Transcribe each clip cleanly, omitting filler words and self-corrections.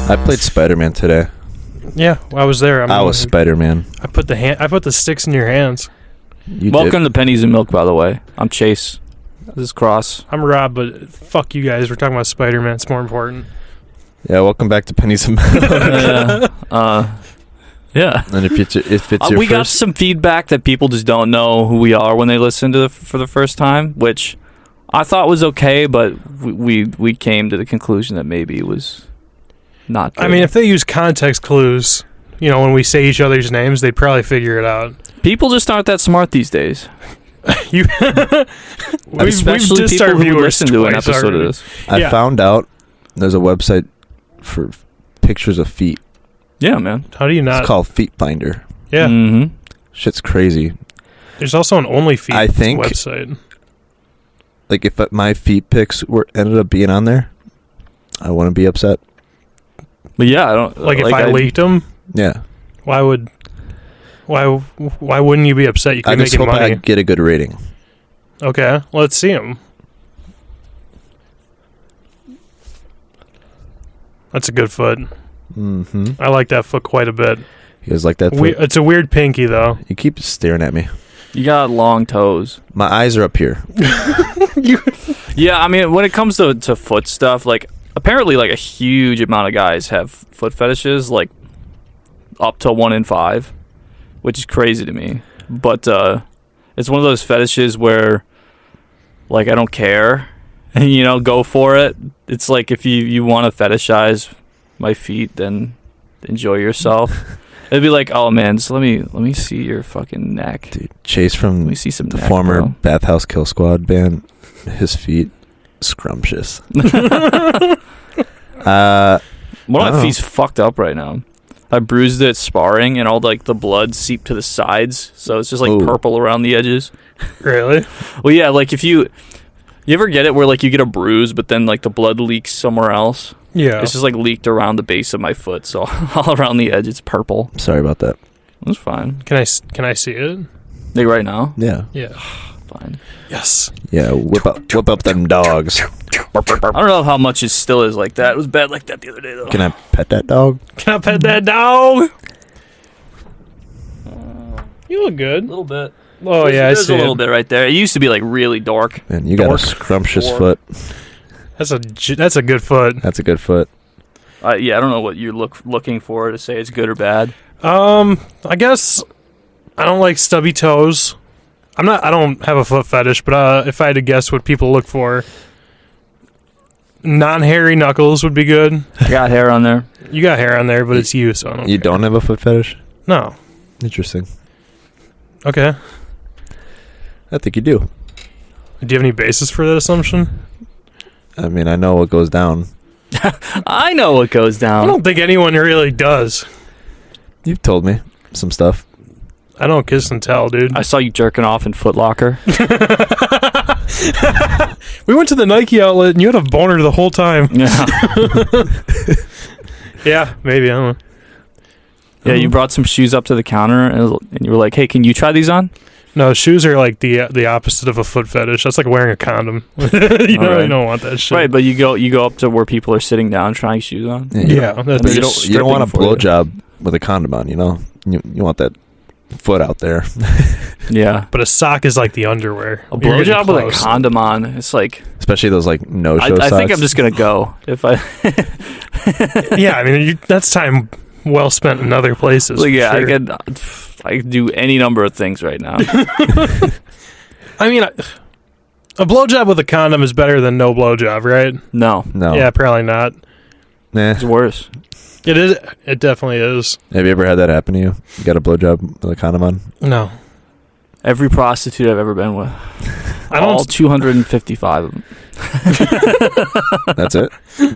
I played Spider-Man today. Yeah, I was there. I was Spider-Man. I put the sticks in your hands. Welcome to Pennies and Milk, by the way. I'm Chase. This is Crawhss. I'm Rob, but fuck you guys. We're talking about Spider-Man. It's more important. Yeah, welcome back to Pennies and Milk. Yeah. And if it's your we got some feedback that people just don't know who we are when they listen to for the first time, which I thought was okay, but we came to the conclusion that maybe it was not good. I mean, if they use context clues, when we say each other's names, they'd probably figure it out. People just aren't that smart these days. We've Especially just people our who viewers listen to an episode already. of this. I found out there's a website for pictures of feet. Yeah, man. How do you not? It's called Feet Finder. Yeah. Mm-hmm. Shit's crazy. There's also an OnlyFeet I think website. Like if my feet pics ended up being on there, I wouldn't be upset. But yeah, I don't Like if I leaked them. Yeah. Why wouldn't you be upset? You could I be just making hope money. I get a good rating. Okay, let's see them. That's a good foot. Mm-hmm. I like that foot quite a bit. You guys like that foot? It's a weird pinky, though. You keep staring at me. You got long toes. My eyes are up here. Yeah, I mean, when it comes to foot stuff, like, apparently, like, a huge amount of guys have foot fetishes, like, up to 1 in 5, which is crazy to me. But it's one of those fetishes where, like, I don't care, and, go for it. It's like if you want to fetishize my feet, then enjoy yourself. It'd be like, oh man, just let me see your fucking neck. Dude, Chase from let me see some the neck, former bro. Bathhouse Kill Squad band, his feet scrumptious. One of my feet's fucked up right now. I bruised it sparring, and all like the blood seeped to the sides, so it's just like purple around the edges. Really? Well, yeah, like if you ever get it where like you get a bruise, but then like the blood leaks somewhere else. Yeah. It's just like leaked around the base of my foot, so all around the edge it's purple. Sorry about that. That's fine. Can I see it? Like right now? Yeah. Yeah. Fine. Yes. Yeah, whip up them dogs. I don't know how much it still is like that. It was bad like that the other day though. Can I pet that dog? Can I pet that dog? You look good. A little bit. Oh yeah, I There's see a little bit right there. It used to be like really dark. Man, you got a scrumptious foot. That's a good foot. That's a good foot. Yeah, I don't know what you're looking for to say it's good or bad. I guess I don't like stubby toes. I don't have a foot fetish, but if I had to guess what people look for, non-hairy knuckles would be good. I got hair on there. You got hair on there, but it's you, so I don't You care. don't have a foot fetish? No. Interesting. Okay. I think you do. Do you have any basis for that assumption? I mean, I know what goes down. I know what goes down. I don't think anyone really does. You've told me some stuff. I don't kiss and tell, dude. I saw you jerking off in Foot Locker. We went to the Nike outlet, and you had a boner the whole time. Yeah. Yeah, maybe. I don't know. Yeah, you brought some shoes up to the counter, and you were like, hey, can you try these on? No, shoes are like the opposite of a foot fetish. That's like wearing a condom. You don't want that shit. Right, but you go up to where people are sitting down trying shoes on. Yeah, that's But you don't want a stripping for you. blowjob with a condom on, You want that foot out there. Yeah. But a sock is like the underwear. A blowjob with a condom on, it's like... Especially those, like, no-show socks. I think I'm just going to go. If I... Yeah, I mean, that's time well spent in other places. Like, yeah, sure. I could do any number of things right now. I mean, a blowjob with a condom is better than no blowjob, right? No. Yeah, probably not. Nah. It's worse. It is. It definitely is. Have you ever had that happen to you? You got a blowjob with a condom on? No. Every prostitute I've ever been with. All 255 of them. That's it? Can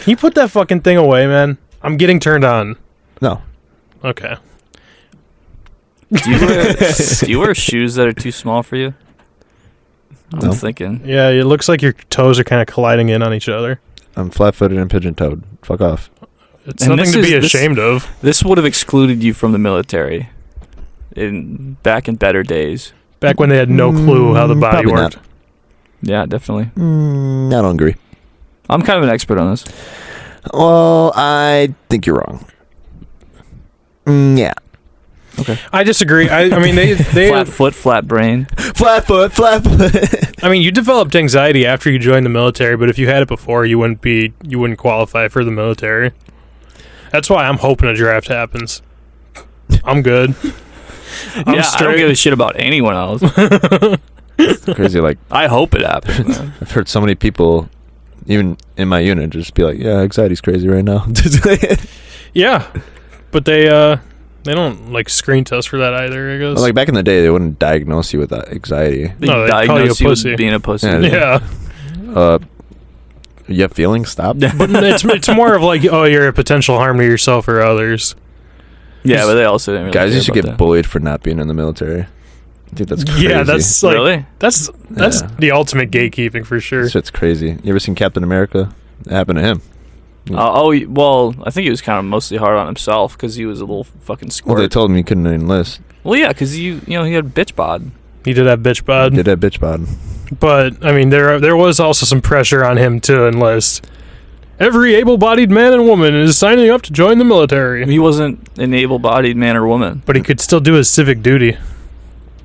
you put that fucking thing away, man? I'm getting turned on. No. Okay. Do you wear shoes that are too small for you? No. I'm thinking. Yeah, it looks like your toes are kind of colliding in on each other. I'm flat-footed and pigeon-toed. Fuck off. It's And nothing to be ashamed of. This would have excluded you from the military back in better days. Back when they had no clue how the body Probably worked. not. Yeah, definitely. I don't agree. I'm kind of an expert on this. Well, I think you're wrong. Yeah. Okay. I disagree. I mean, they Flat foot, flat brain. Flat foot. I mean, you developed anxiety after you joined the military, but if you had it before, you wouldn't qualify for the military. That's why I'm hoping a draft happens. I'm good. I don't give a shit about anyone else. It's crazy. Like, I hope it happens, man. I've heard so many people, even in my unit, just be like, "Yeah, anxiety's crazy right now." Yeah, but they don't like screen test for that either, I guess. Well, like back in the day, they wouldn't diagnose you with that anxiety. They No, they'd call you a diagnose you pussy. with being a pussy. Yeah. Yeah, You have feelings? Stop. but it's more of like, oh, you're a potential harm to yourself or others. Yeah, but they also didn't really Guys care used to about get that. bullied for not being in the military. I think that's crazy. Yeah, that's like Really? that's Yeah. the ultimate gatekeeping for sure. This shit's crazy. You ever seen Captain America? It happened to him. Well, I think he was kind of mostly hard on himself because he was a little fucking Well, squirt. they told him he couldn't enlist. Well, yeah, because he had bitch bod. He did have bitch bod, Did that bitch bod. but I mean, there was also some pressure on him to enlist. Every able-bodied man and woman is signing up to join the military, He wasn't an able-bodied man or woman. but he could still do his civic duty,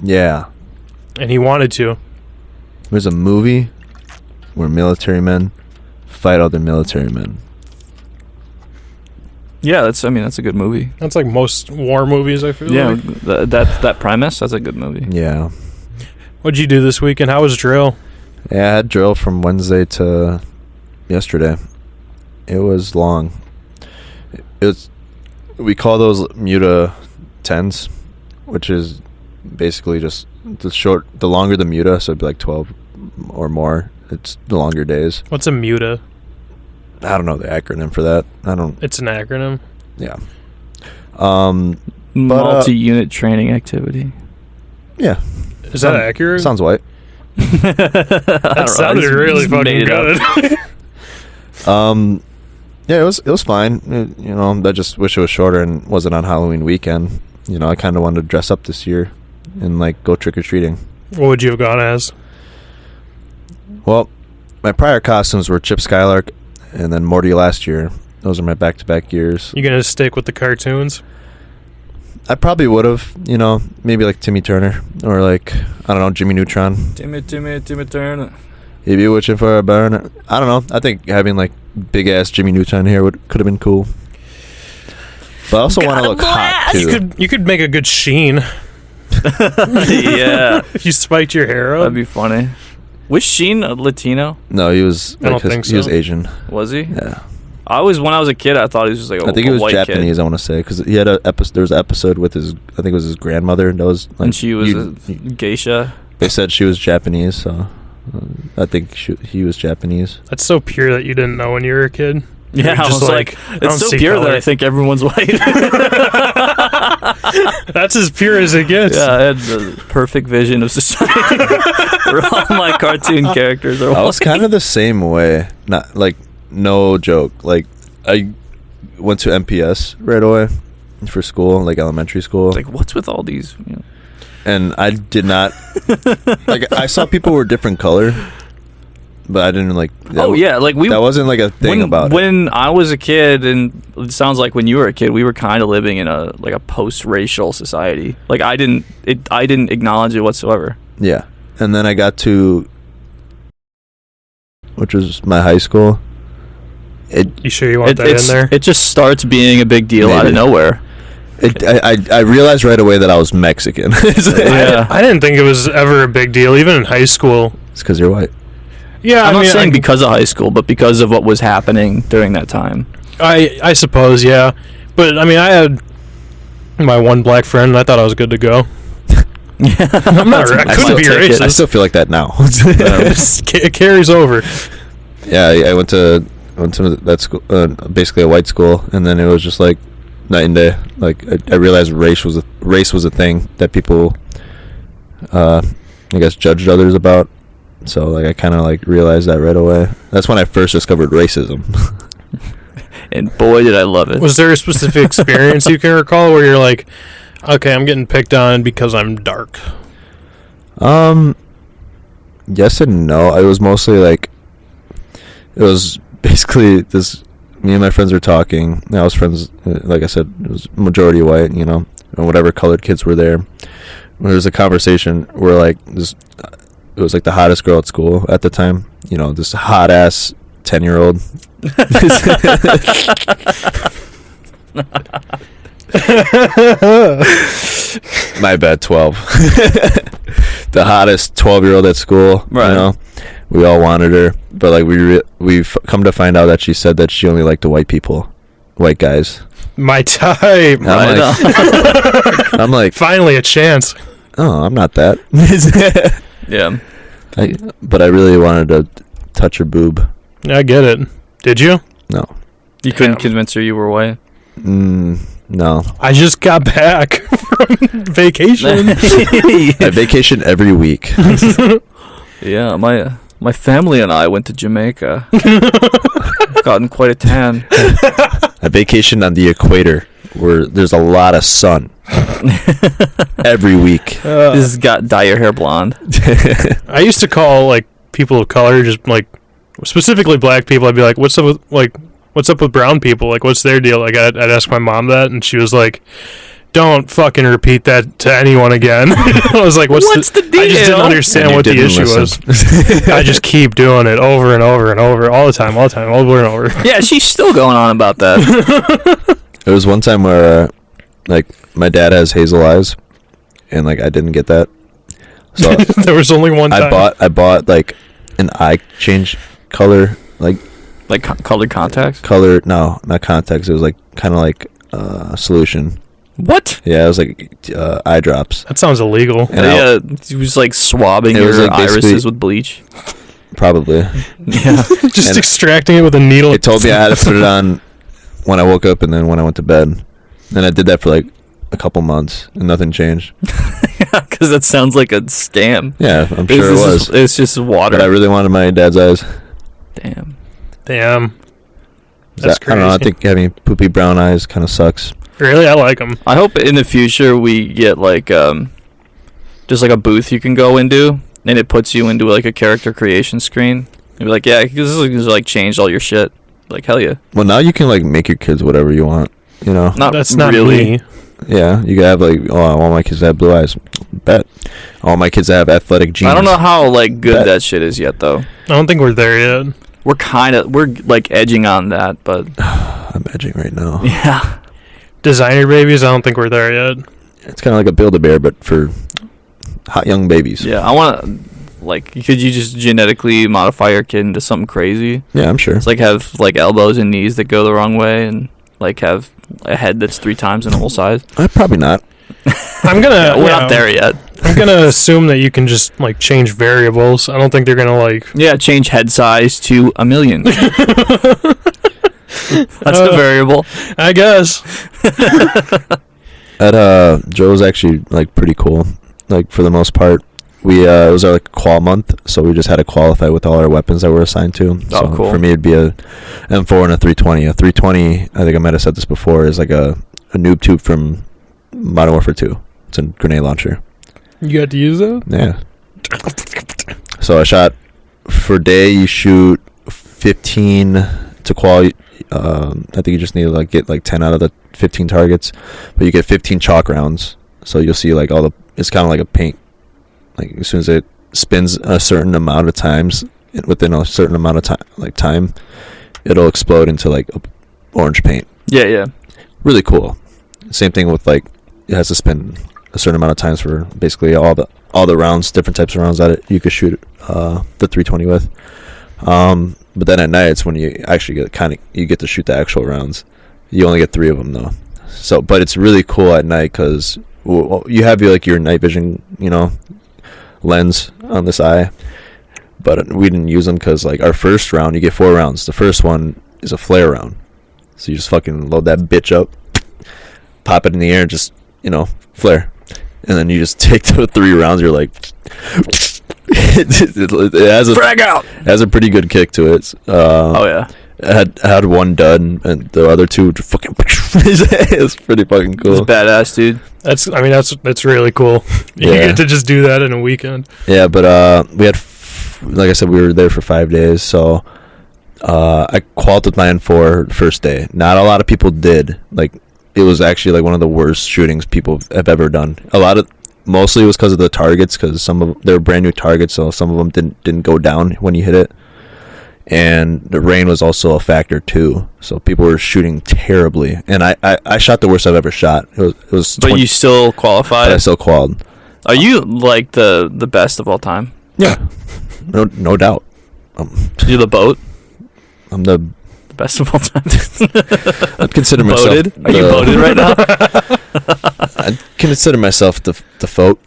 Yeah. and he wanted to. There's a movie where military men fight other military men. Yeah, that's a good movie. That's like most war movies, I feel Yeah, like. that premise, that's a good movie. Yeah. What'd you do this weekend? How was drill? Yeah, I had drill from Wednesday to yesterday. It was long. We call those muta 10s, which is basically just the longer the muta, so it'd be like 12 or more. It's the longer days. What's a muta? I don't know the acronym for that. It's an acronym. Yeah. Multi-unit training activity. Yeah. Is that accurate? Sounds white. That sounded really fucking good. Yeah, it was fine. I just wish it was shorter and wasn't on Halloween weekend. I kind of wanted to dress up this year and like go trick or treating. What would you have gone as? Well, my prior costumes were Chip Skylark and then Morty last year. Those are my back-to-back years. You gonna stick with the cartoons? I probably would have, maybe like Timmy Turner or like, I don't know, Jimmy Neutron. Timmy Turner. If you wishing for a burner. I don't know. I think having like big-ass Jimmy Neutron hair could have been cool. But I also want to look hot, too. You could make a good Sheen Yeah, if you spiked your hair up. that'd be funny. Was Sheen a Latino? No, he was I don't think he was so. Asian. Was he? Yeah. When I was a kid, I thought he was just like I think he was white Japanese, kid. I want to say, because he had there was an episode with his, I think it was his grandmother, that was like, And she was a geisha. they said she was Japanese, so I think he was Japanese. That's so pure that you didn't know when you were a kid. Yeah, You're I just was like, don't it's so see pure color. that I think everyone's white. That's as pure as it gets. Yeah, I had the perfect vision of society where all my cartoon characters are I was white. kind of the same way. Not like, no joke. Like, I went to MPS right away for school, like elementary school. Like, what's with all these? And I did not like. I saw people were different color, but I didn't like. That wasn't like a thing about it. When I was a kid, and it sounds like when you were a kid, we were kind of living in a post-racial society. Like I didn't acknowledge it whatsoever. Yeah, and then I got to, which was my high school. You sure you want that in there? It just starts being a big deal out of Maybe. nowhere. I realized right away that I was Mexican. Yeah. I didn't think it was ever a big deal, even in high school. It's because you're white. Yeah, I'm I not mean, saying because of high school, but because of what was happening during that time. I suppose, yeah. But I mean, I had my one black friend, and I thought I was good to go. I'm not. I couldn't be I racist. still feel like that now. It carries over. Yeah, I went to that school, basically a white school, and then it was just like night and day. Like I realized race was a thing that people, I guess, judged others about. So like I kind of like realized that right away. That's when I first discovered racism. And boy, did I love it. Was there a specific experience you can recall where you're like, okay, I'm getting picked on because I'm dark? Yes and no. It was mostly like, it was basically this me and my friends were talking. I was friends, like I said, it was majority white, you know, and whatever colored kids were there. There was a conversation where like this, it was like the hottest girl at school at the time. You know, this hot ass 10-year-old. My bad, 12. The hottest 12-year-old at school. Right. You know, we all wanted her, but like we've come to find out that she said that she only liked the white people, white guys. My type. I'm like, finally a chance. oh, I'm not that. Yeah. But I really wanted to touch her boob. I get it. Did you? No. You couldn't convince her you were white? No. I just got back from vacation. I vacation every week. Yeah, my family and I went to Jamaica. Gotten quite a tan. I vacation on the equator where there's a lot of sun every week. This has got dye your hair blonde. I used to call like people of color, just like specifically black people. I'd be like, "What's up with brown people? Like, what's their deal?" Like, I'd ask my mom that, and she was like, "Don't fucking repeat that to anyone again." I was like, "What's the deal?" I just didn't understand what the issue was. I just keep doing it over and over and over, all the time, over and over. Yeah, she's still going on about that. There was one time where, like, my dad has hazel eyes, and like I didn't get that. So there was only one time. I bought like an eye change color, like colored contacts? color. No, not contacts. It was like kind of like solution. What? Yeah, it was like eye drops. That sounds illegal. And Yeah, he was like swabbing It was, your like, basically- irises with bleach. Probably. Yeah. Just And extracting it with a needle. It told me I had to put it on when I woke up and then when I went to bed. And I did that for like a couple months and nothing changed. Because that sounds like a scam. Yeah, I'm sure it was. It's just water. But I really wanted my dad's eyes. Damn. Damn. That's I don't know. I crazy. think having poopy brown eyes kind of sucks. Really, I like them. I hope in the future we get like just like a booth you can go into, and it puts you into like a character creation screen. You'd be like, yeah, this is like changed all your shit. Like, hell yeah. Well, now you can like make your kids whatever you want. You know. That's not really. me. Yeah, you can have like, oh, I want my kids to have blue eyes. Bet. I want my kids to have athletic genes. I don't know how like good Bet. that shit is yet though. I don't think we're there yet. We're like edging on that, but I'm edging right now. yeah. Designer babies, I don't think we're there yet. It's kind of like a Build-A-Bear, but for hot young babies. Yeah, I want to like. Could you just genetically modify your kid into something crazy? Yeah, I'm sure. It's like have like elbows and knees that go the wrong way, and like have a head that's 3 times the normal size. Probably not. I'm gonna. We're yeah, not there yet. I'm gonna assume that you can just like change variables. I don't think they're gonna like. Yeah, change head size to 1 million. That's the variable. I guess. At Joe's actually like pretty cool. Like for the most part, we it was our like qual month, so we just had to qualify with all our weapons that we're assigned to. So cool. For me, it'd be a M4 and a 320. A 320, I think I might have said this before, is like a noob tube from Modern Warfare 2. It's a grenade launcher. You got to use that? Yeah. So I shot for day. You shoot 15 to qual. I think you just need to like get like 10 out of the 15 targets, but you get 15 chalk rounds. So you'll see like all the. It's kind of like a paint. Like as soon as it spins a certain amount of times within a certain amount of time, it'll explode into like orange paint. Yeah, yeah. Really cool. Same thing with like it has to spin a certain amount of times for basically all the rounds, different types of rounds that you could shoot the 320 with. But then at night it's when you actually you get to shoot the actual rounds. You only get 3 of them though. So, but it's really cool at night because you have your night vision, lens on this eye. But we didn't use them because like our first round, you get 4 rounds. The first one is a flare round, so you just fucking load that bitch up, pop it in the air, and just flare, and then you just take the 3 rounds. You're like. It has a Frag out. It has a pretty good kick to it. Oh yeah. It had 1 dud and the other 2 just fucking. It's pretty fucking cool. It's badass, dude. That's really cool. You Yeah. get to just do that in a weekend. Yeah, but we had, like I said, we were there for 5 days. So I qualified with my N4 first day. Not a lot of people did. Like, it was actually like one of the worst shootings people have ever done. Mostly it was because of the targets, because they were brand new targets, so some of them didn't go down when you hit it. And the rain was also a factor too, so people were shooting terribly. And I shot the worst I've ever shot. It was. But you still qualified. But I still qualified. Are you like the best of all time? Yeah, no doubt. You're the boat. I'm the best of all time. I'd consider myself. Boated? Are you boated right now? I'd consider myself the FOAT.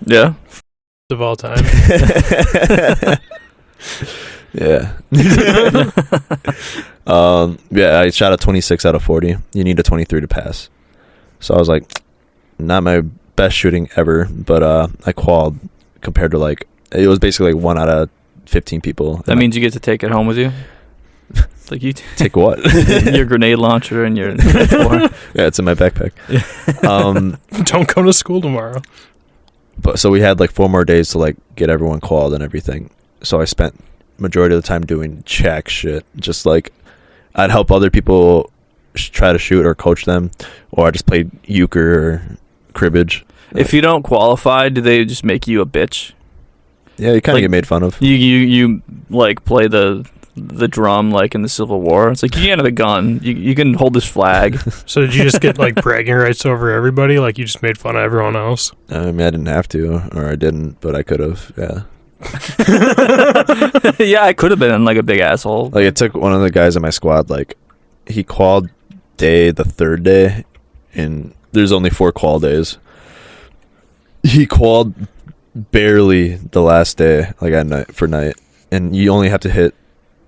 Yeah. Of all time. Yeah. Yeah, I shot a 26 out of 40. You need a 23 to pass. So I was like, not my best shooting ever, but I qualified compared to like, it was basically like 1 out of 15 people. That means you get to take it home with you? Like you take what? Your grenade launcher and your N4. Yeah, it's in my backpack. Don't come to school tomorrow. But so we had like 4 more days to like get everyone qualified and everything. So I spent majority of the time doing jack shit. Just like I'd help other people try to shoot or coach them, or I just played euchre or cribbage. If you don't qualify, do they just make you a bitch? Yeah, you kind of like, get made fun of. You like play the drum like in the Civil War. It's like, you can't have a gun. You can hold this flag. So did you just get like bragging rights over everybody? Like you just made fun of everyone else? I mean, I didn't have to, or I didn't, but I could have. Yeah. Yeah, I could have been like a big asshole. Like it took one of the guys in my squad. Like he qualled the 3rd day, and there's only 4 qual days. He qualled barely the last day, like at night for night, and you only have to hit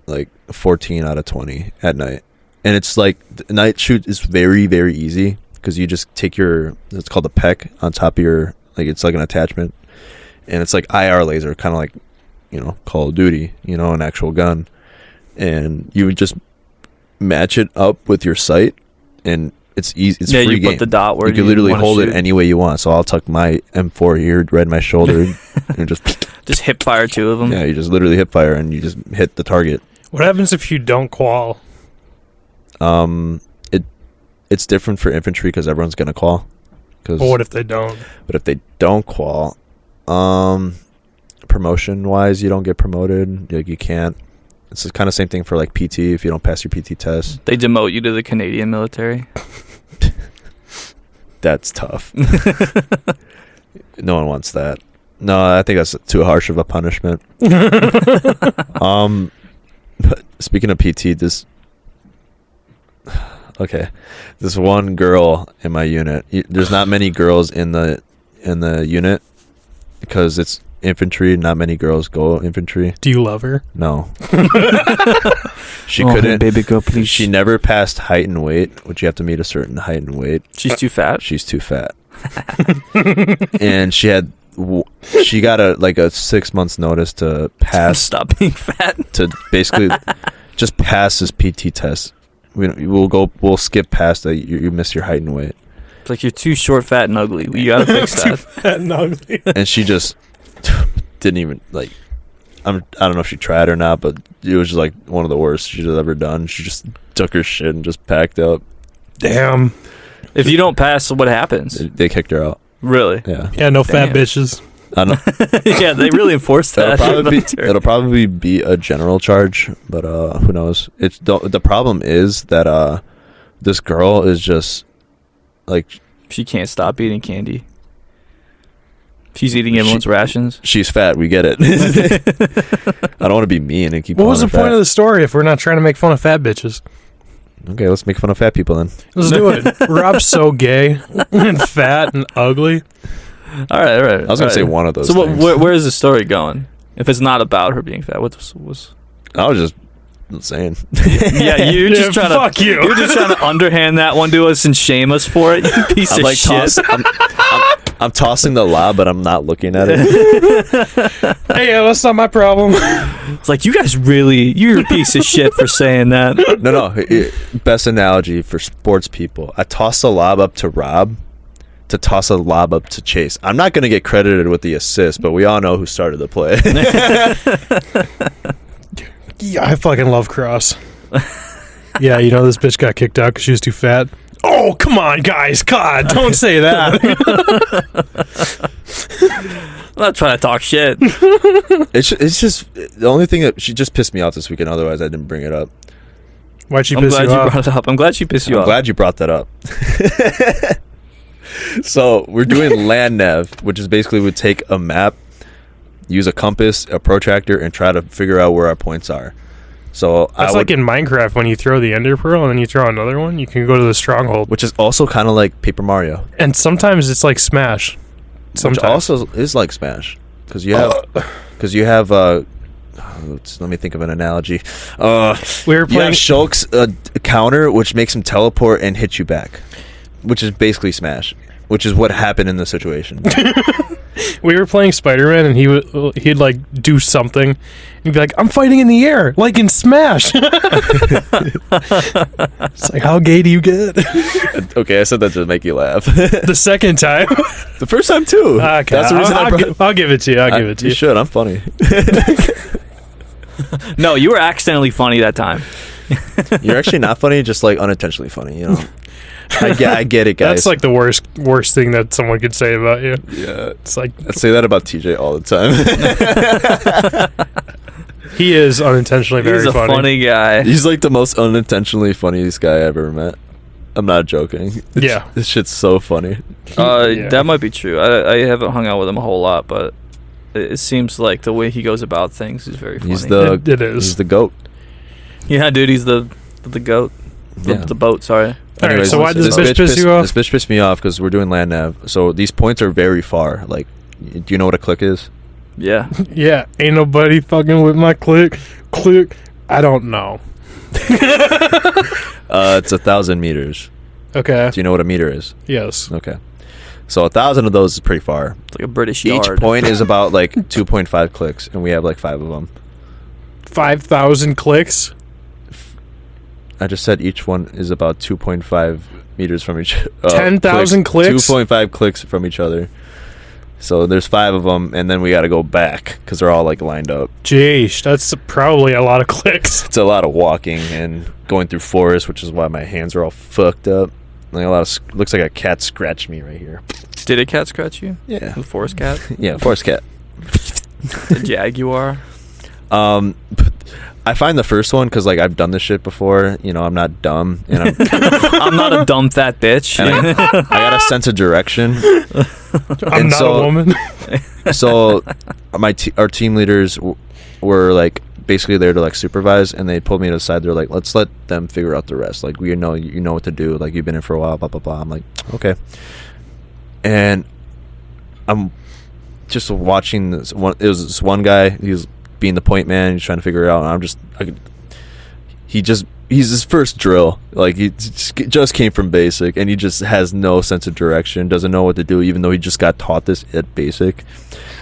like 14 out of 20 at night. And it's like the night shoot is very, very easy because you just take it's called a PEC on top of your, like it's like an attachment, and it's like IR laser, kind of like, Call of Duty, an actual gun, and you would just match it up with your sight, and it's easy. It's free you game. Put the dot where you can literally hold it any way you want. So I'll tuck my M4 here, right in my shoulder, and just hip fire 2 of them. Yeah, you just literally hip fire and you just hit the target. What happens if you don't qual? It's different for infantry because everyone's gonna qual. But what if they don't? But if they don't qual, promotion wise, you don't get promoted. Like you can't. It's the kind of same thing for like PT. If you don't pass your PT test, they demote you to the Canadian military. That's tough. No one wants that. No, I think that's too harsh of a punishment. But speaking of PT, this one girl in my unit. There's not many girls in the unit because it's infantry. Not many girls go infantry. Do you love her? No. She couldn't. Hey, baby girl, please. She never passed height and weight, which you have to meet a certain height and weight. She's too fat. She's too fat. And she got a 6 months notice to pass. Stop being fat. To basically just pass this PT test. We'll skip past that. You miss your height and weight. It's like you're too short, fat, and ugly. You gotta fix that. Too fat and ugly. And she just didn't even like. I don't know if she tried or not, but it was just like one of the worst she's ever done. She just took her shit and just packed up. Damn. If you don't pass, what happens? They kicked her out. Really? Yeah. Yeah, no fat bitches. I don't know. Yeah, they really enforced that. It'll probably be a general charge, but who knows? The problem is that this girl is just like, she can't stop eating candy. She's eating everyone's rations. She's fat. We get it. I don't want to be mean and keep. What was the point of the story if we're not trying to make fun of fat bitches? Okay, let's make fun of fat people then. Let's do it. Rob's so gay and fat and ugly. All right. I was gonna say one of those. So where is the story going? If it's not about her being fat, what was? I was just saying. Yeah, you're just trying to. Fuck you. You're just trying to underhand that one to us and shame us for it. You piece of shit. I'm tossing the lob, but I'm not looking at it. Hey, that's not my problem. It's like, you're a piece of shit for saying that. No. Best analogy for sports people. I toss the lob up to Rob to toss a lob up to Chase. I'm not going to get credited with the assist, but we all know who started the play. Yeah, I fucking love Crawhss. Yeah, you know this bitch got kicked out because she was too fat. Oh, come on, guys. God, don't say that. I'm not trying to talk shit. It's just the only thing that she just pissed me off this weekend. Otherwise, I didn't bring it up. Why'd she I'm piss glad you you off? brought it up. I'm glad she pissed you I'm off. glad you brought that up. So we're doing land nav, which is basically we take a map, use a compass, a protractor, and try to figure out where our points are. So That's like in Minecraft when you throw the Ender Pearl and then you throw another one. You can go to the stronghold, which is also kind of like Paper Mario, and sometimes it's like Smash. Sometimes. which also is like Smash, because you have let me think of an analogy. We were You have playing. Shulk's counter, which makes him teleport and hit you back, which is basically Smash, which is what happened in the situation. We were playing Spider-Man, and he'd like do something, and he'd be like, "I'm fighting in the air, like in Smash." It's like, how gay do you get? Okay, I said that to make you laugh. The second time. The first time too. Okay, That's the reason I'll give it to you. I'll give it to You you. should. I'm funny. No, you were accidentally funny that time. You're actually not funny, just like unintentionally funny. You know. I get it, guys. That's like the worst thing that someone could say about you. Yeah. It's like I say that about TJ all the time. he is unintentionally very He's a funny guy. He's like the most unintentionally funniest guy I ever met. I'm not joking. Yeah. This shit's so funny. Yeah. That might be true. I haven't hung out with him a whole lot, but it seems like the way he goes about things is very funny. It is. He's the goat. Yeah, dude, he's the goat. The boat, sorry. All right, so why does this bitch piss you off? This bitch pissed me off because we're doing land nav. So these points are very far. Like, do you know what a click is? Yeah. Yeah, ain't nobody fucking with my click. I don't know. It's 1,000 meters. Okay. Do you know what a meter is? Yes. Okay. So 1,000 of those is pretty far. It's like a British Each yard. point is about like 2.5 clicks, and we have like 5 of them. 5,000 clicks. I just said each one is about 2.5 meters from each. 10,000 clicks? 2.5 clicks from each other. So there's 5 of them, and then we got to go back because they're all like lined up. Jeez, that's probably a lot of clicks. It's a lot of walking and going through forest, which is why my hands are all fucked up. Like looks like a cat scratched me right here. Did a cat scratch you? Yeah. The forest cat? Yeah, forest cat. The jaguar? I find the first one because like I've done this shit before. You know, I'm not dumb, and I'm not a dumb fat bitch. and I got a sense of direction. I'm not a woman. So our team leaders were like basically there to like supervise, and they pulled me to the side. They're like, let's let them figure out the rest. Like, you know what to do. Like, you've been in for a while, blah blah blah. I'm like, okay. And I'm just watching this one. It was this one guy. He was being the point man. He's trying to figure it out. And he's his first drill. Like, he just came from basic, and he just has no sense of direction. Doesn't know what to do, even though he just got taught this at basic.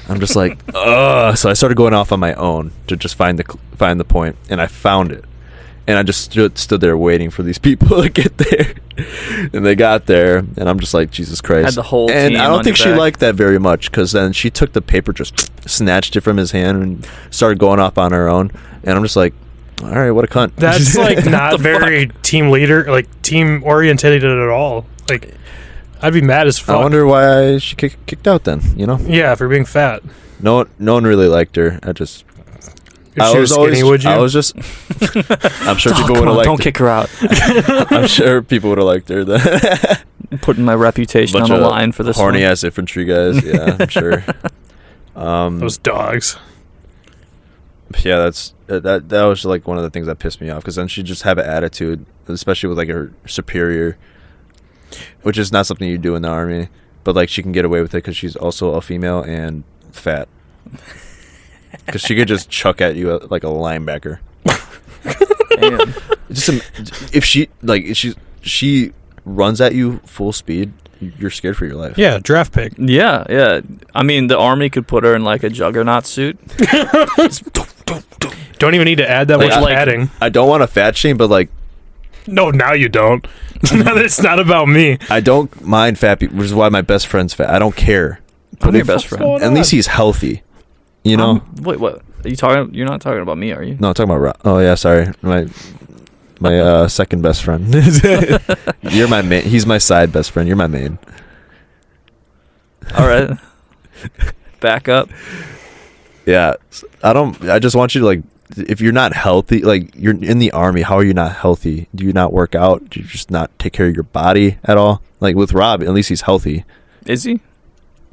I'm just like, ugh. So I started going off on my own to just find the point, and I found it. And I just stood there waiting for these people to get there. And they got there, and I'm just like, Jesus Christ. Had the whole and team I don't on think your she back. liked that very much, because then she took the paper, just snatched it from his hand, and started going off on her own. And I'm just like, all right, what a cunt. That's like not very team leader, like team orientated at all. Like, I'd be mad as fuck. I wonder why she kicked out then, you know? Yeah, for being fat. No one really liked her. If she was skinny, would you? I was just. I'm sure people would have liked Don't her. kick her out. I'm sure people would have liked her then. Putting my reputation on the line for this horny one. ass infantry guys. Yeah, I'm sure. Those dogs. Yeah, that was like one of the things that pissed me off, because then she just have an attitude, especially with like her superior, which is not something you do in the army. But like, she can get away with it because she's also a female and fat. Because she could just chuck at you like a linebacker. Damn. If she runs at you full speed, you're scared for your life. Yeah, draft pick. Yeah. I mean, the army could put her in like a juggernaut suit. Don't even need to add that Like, much padding. I don't want to fat shame, but like, No, now you don't. It's not about me. I don't mind fat people, which is why my best friend's fat. I don't care. I'm your best friend. At least he's healthy. You know? Wait, what? You're not talking about me, are you? No, I'm talking about Rob. Oh yeah, sorry. My second best friend. You're my main. He's my side best friend. You're my main. All right. Back up. Yeah, I just want you to, like, if you're not healthy, like, you're in the Army, how are you not healthy? Do you not work out? Do you just not take care of your body at all? Like with Rob, at least he's healthy. Is he?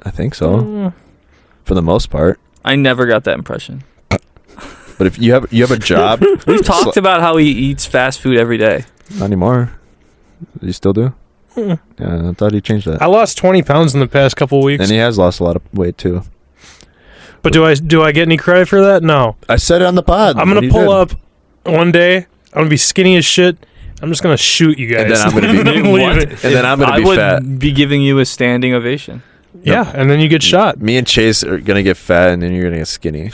I think so. For the most part. I never got that impression. But if you have a job, We've talked about how he eats fast food every day. not anymore. You still do? Yeah, I thought he changed that. I lost 20 pounds in the past couple weeks. And he has lost a lot of weight too. But do I get any credit for that? No. I said it on the pod. I'm gonna pull up one day. I'm gonna be skinny as shit. I'm just gonna shoot you guys. And then I'm gonna be I'm leaving. and then I'm gonna I be would fat. be giving you a standing ovation. Yeah, and then you get shot. Me and Chase are gonna get fat, and then you're gonna get skinny.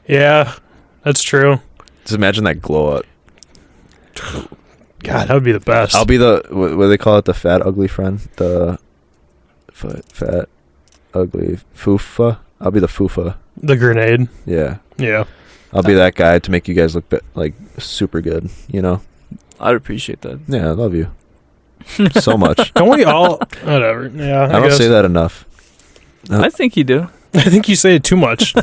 Yeah, that's true. Just imagine that glow up. God, that would be the best. I'll be the what do they call it? The fat ugly friend. The fat ugly foofa. I'll be the foofa. The grenade. Yeah. Yeah. I'll be that guy to make you guys look like super good. You know. I'd appreciate that. Yeah, I love you so much. Don't we all? Whatever. Yeah. I don't guess. say that enough. I think you do. I think you say it too much.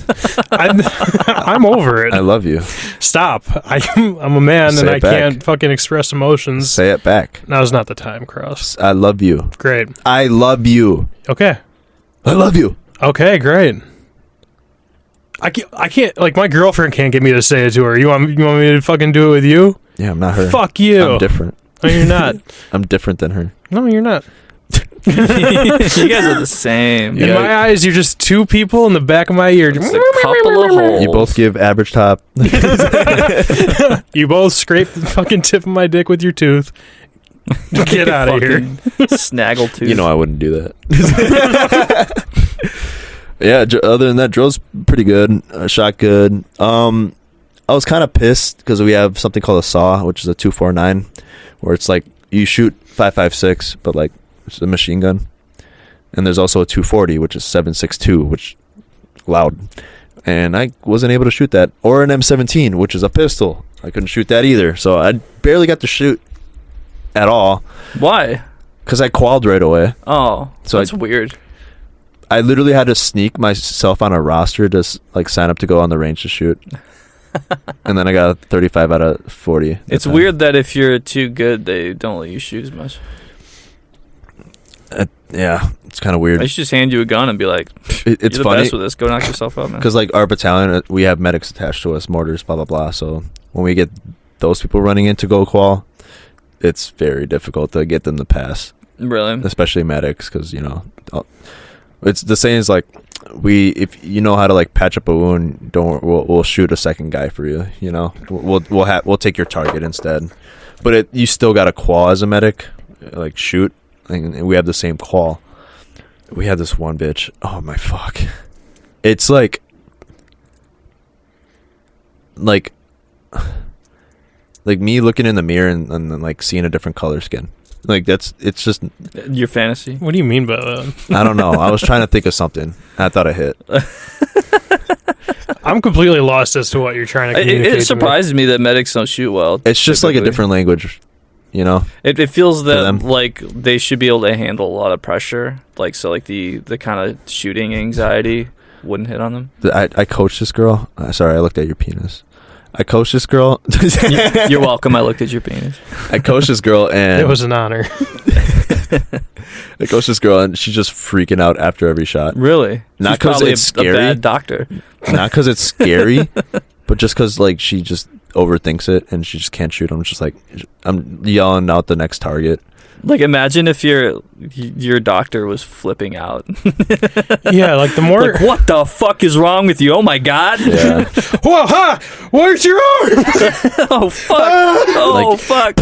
I'm over it. I love you. Stop. I'm a man Say and it I back. can't fucking express emotions. Say it back. Now's not the time, Crawhss. I love you. Great. I love you. Okay. I love you. Okay, great. I can't, like, my girlfriend can't get me to say it to her. You want me to fucking do it with you? Yeah, I'm not her. Fuck you. I'm different. No, you're not. I'm different than her. No, you're not. You guys are the same. In my eyes, you're just two people in the back of my ear. Just a couple of holes. You both give average top. You both scrape the fucking tip of my dick with your tooth. Get out of here. Snaggle tooth. You know I wouldn't do that. Yeah, other than that, drill's pretty good. Shot good. I was kind of pissed because we have something called a saw, which is a 249, where it's like you shoot 5.56, but like it's a machine gun. And there's also a 240, which is 7.62, which is loud. And I wasn't able to shoot that. Or an M17, which is a pistol. I couldn't shoot that either. So I barely got to shoot at all. Why? Because I qualled right away. Oh, So that's weird. I literally had to sneak myself on a roster to like sign up to go on the range to shoot. And then I got a 35 out of 40. It's weird that if you're too good, they don't let you shoot as much. Yeah, it's kind of weird. I should just hand you a gun and be like, It's "You're the funny best with this. Go knock yourself out, man." because like our battalion, we have medics attached to us, mortars, blah blah blah. So when we get those people running in to go qual, it's very difficult to get them to pass, Really? especially medics, because it's the same as like if you know how to like patch up a wound, we'll shoot a second guy for you. You know, we'll take your target instead, but you still got a qual as a medic, like shoot. And we have the same qual. We had this one bitch. Oh my fuck! It's like me looking in the mirror and like seeing a different color skin. Like it's just. Your fantasy? What do you mean by that? I don't know. I was trying to think of something. I thought I hit. I'm completely lost as to what you're trying to communicate. It surprises me that medics don't shoot well. It's just like a typically. different language. You know, It feels them. that like they should be able to handle a lot of pressure, like so like the kind of shooting anxiety wouldn't hit on them. I coached this girl. Sorry, I looked at your penis. I coached this girl. You're welcome. I looked at your penis. I coached this girl, and It was an honor. I coached this girl, and she's just freaking out after every shot. Really? Not She's 'cause probably it's a scary. bad doctor. Not because it's scary, but just because like she just overthinks it and she just can't shoot. I'm just like, I'm yelling out the next target. Like imagine if your doctor was flipping out. Yeah, like the more. Like what the fuck is wrong with you? Oh my god! Yeah, Whoa, ha! Where's your arm? Oh fuck! Oh fuck!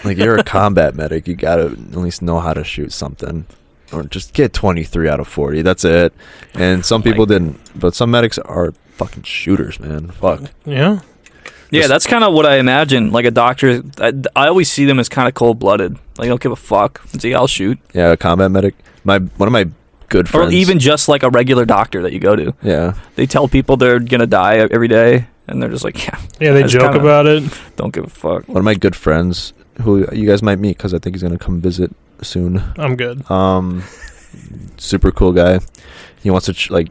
like you're a combat medic. You gotta at least know how to shoot something, or just get 23 out of 40. That's it. And some people didn't, but some medics are fucking shooters, man. Fuck. Yeah. Yeah, that's kind of what I imagine. Like a doctor, I always see them as kind of cold-blooded. Like, they don't give a fuck. It's like, I'll shoot. Yeah, a combat medic. One of my good friends. Or even just like a regular doctor that you go to. Yeah. They tell people they're gonna die every day, and they're just like, Yeah, they I just joke kinda about it. don't give a fuck. One of my good friends, who you guys might meet because I think he's gonna come visit soon. I'm good. Super cool guy. He wants to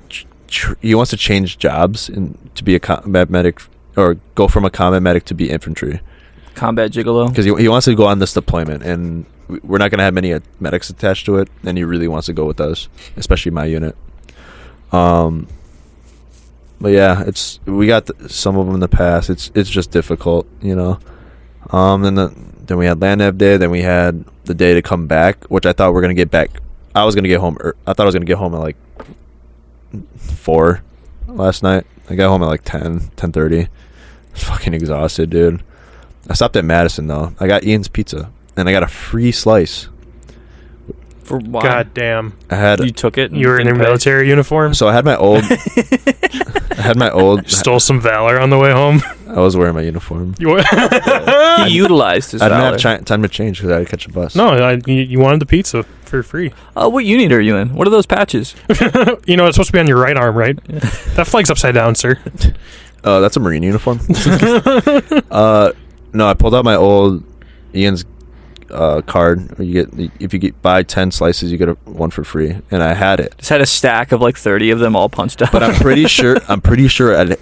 he wants to change jobs and to be a combat medic, or go from a combat medic to be infantry. Combat gigolo. Because he wants to go on this deployment, and we're not gonna have many medics attached to it, and he really wants to go with us, especially my unit. But yeah, we got some of them in the past. It's just difficult, you know. Then we had land nav day. Then we had the day to come back, which I thought we were gonna get back. I was gonna get home. I thought I was gonna get home at like 4 last night. I got home at like 10:30. Fucking exhausted, dude. I stopped at Madison though. I got Ian's Pizza, and I got a free slice. For what? God damn. You took it? You were in your military uniform? So I had my old. Stole some valor on the way home? I was wearing my uniform. He utilized his I didn't valor. have time to change because I had to catch a bus. No, you wanted the pizza for free. What unit are you in? What are those patches? You know, it's supposed to be on your right arm, right? That flag's upside down, sir. That's a Marine uniform. No, I pulled out my old Ian's card. If you buy 10 slices, you get one for free, and I had it. Just had a stack of like 30 of them all punched out. But I'm pretty sure I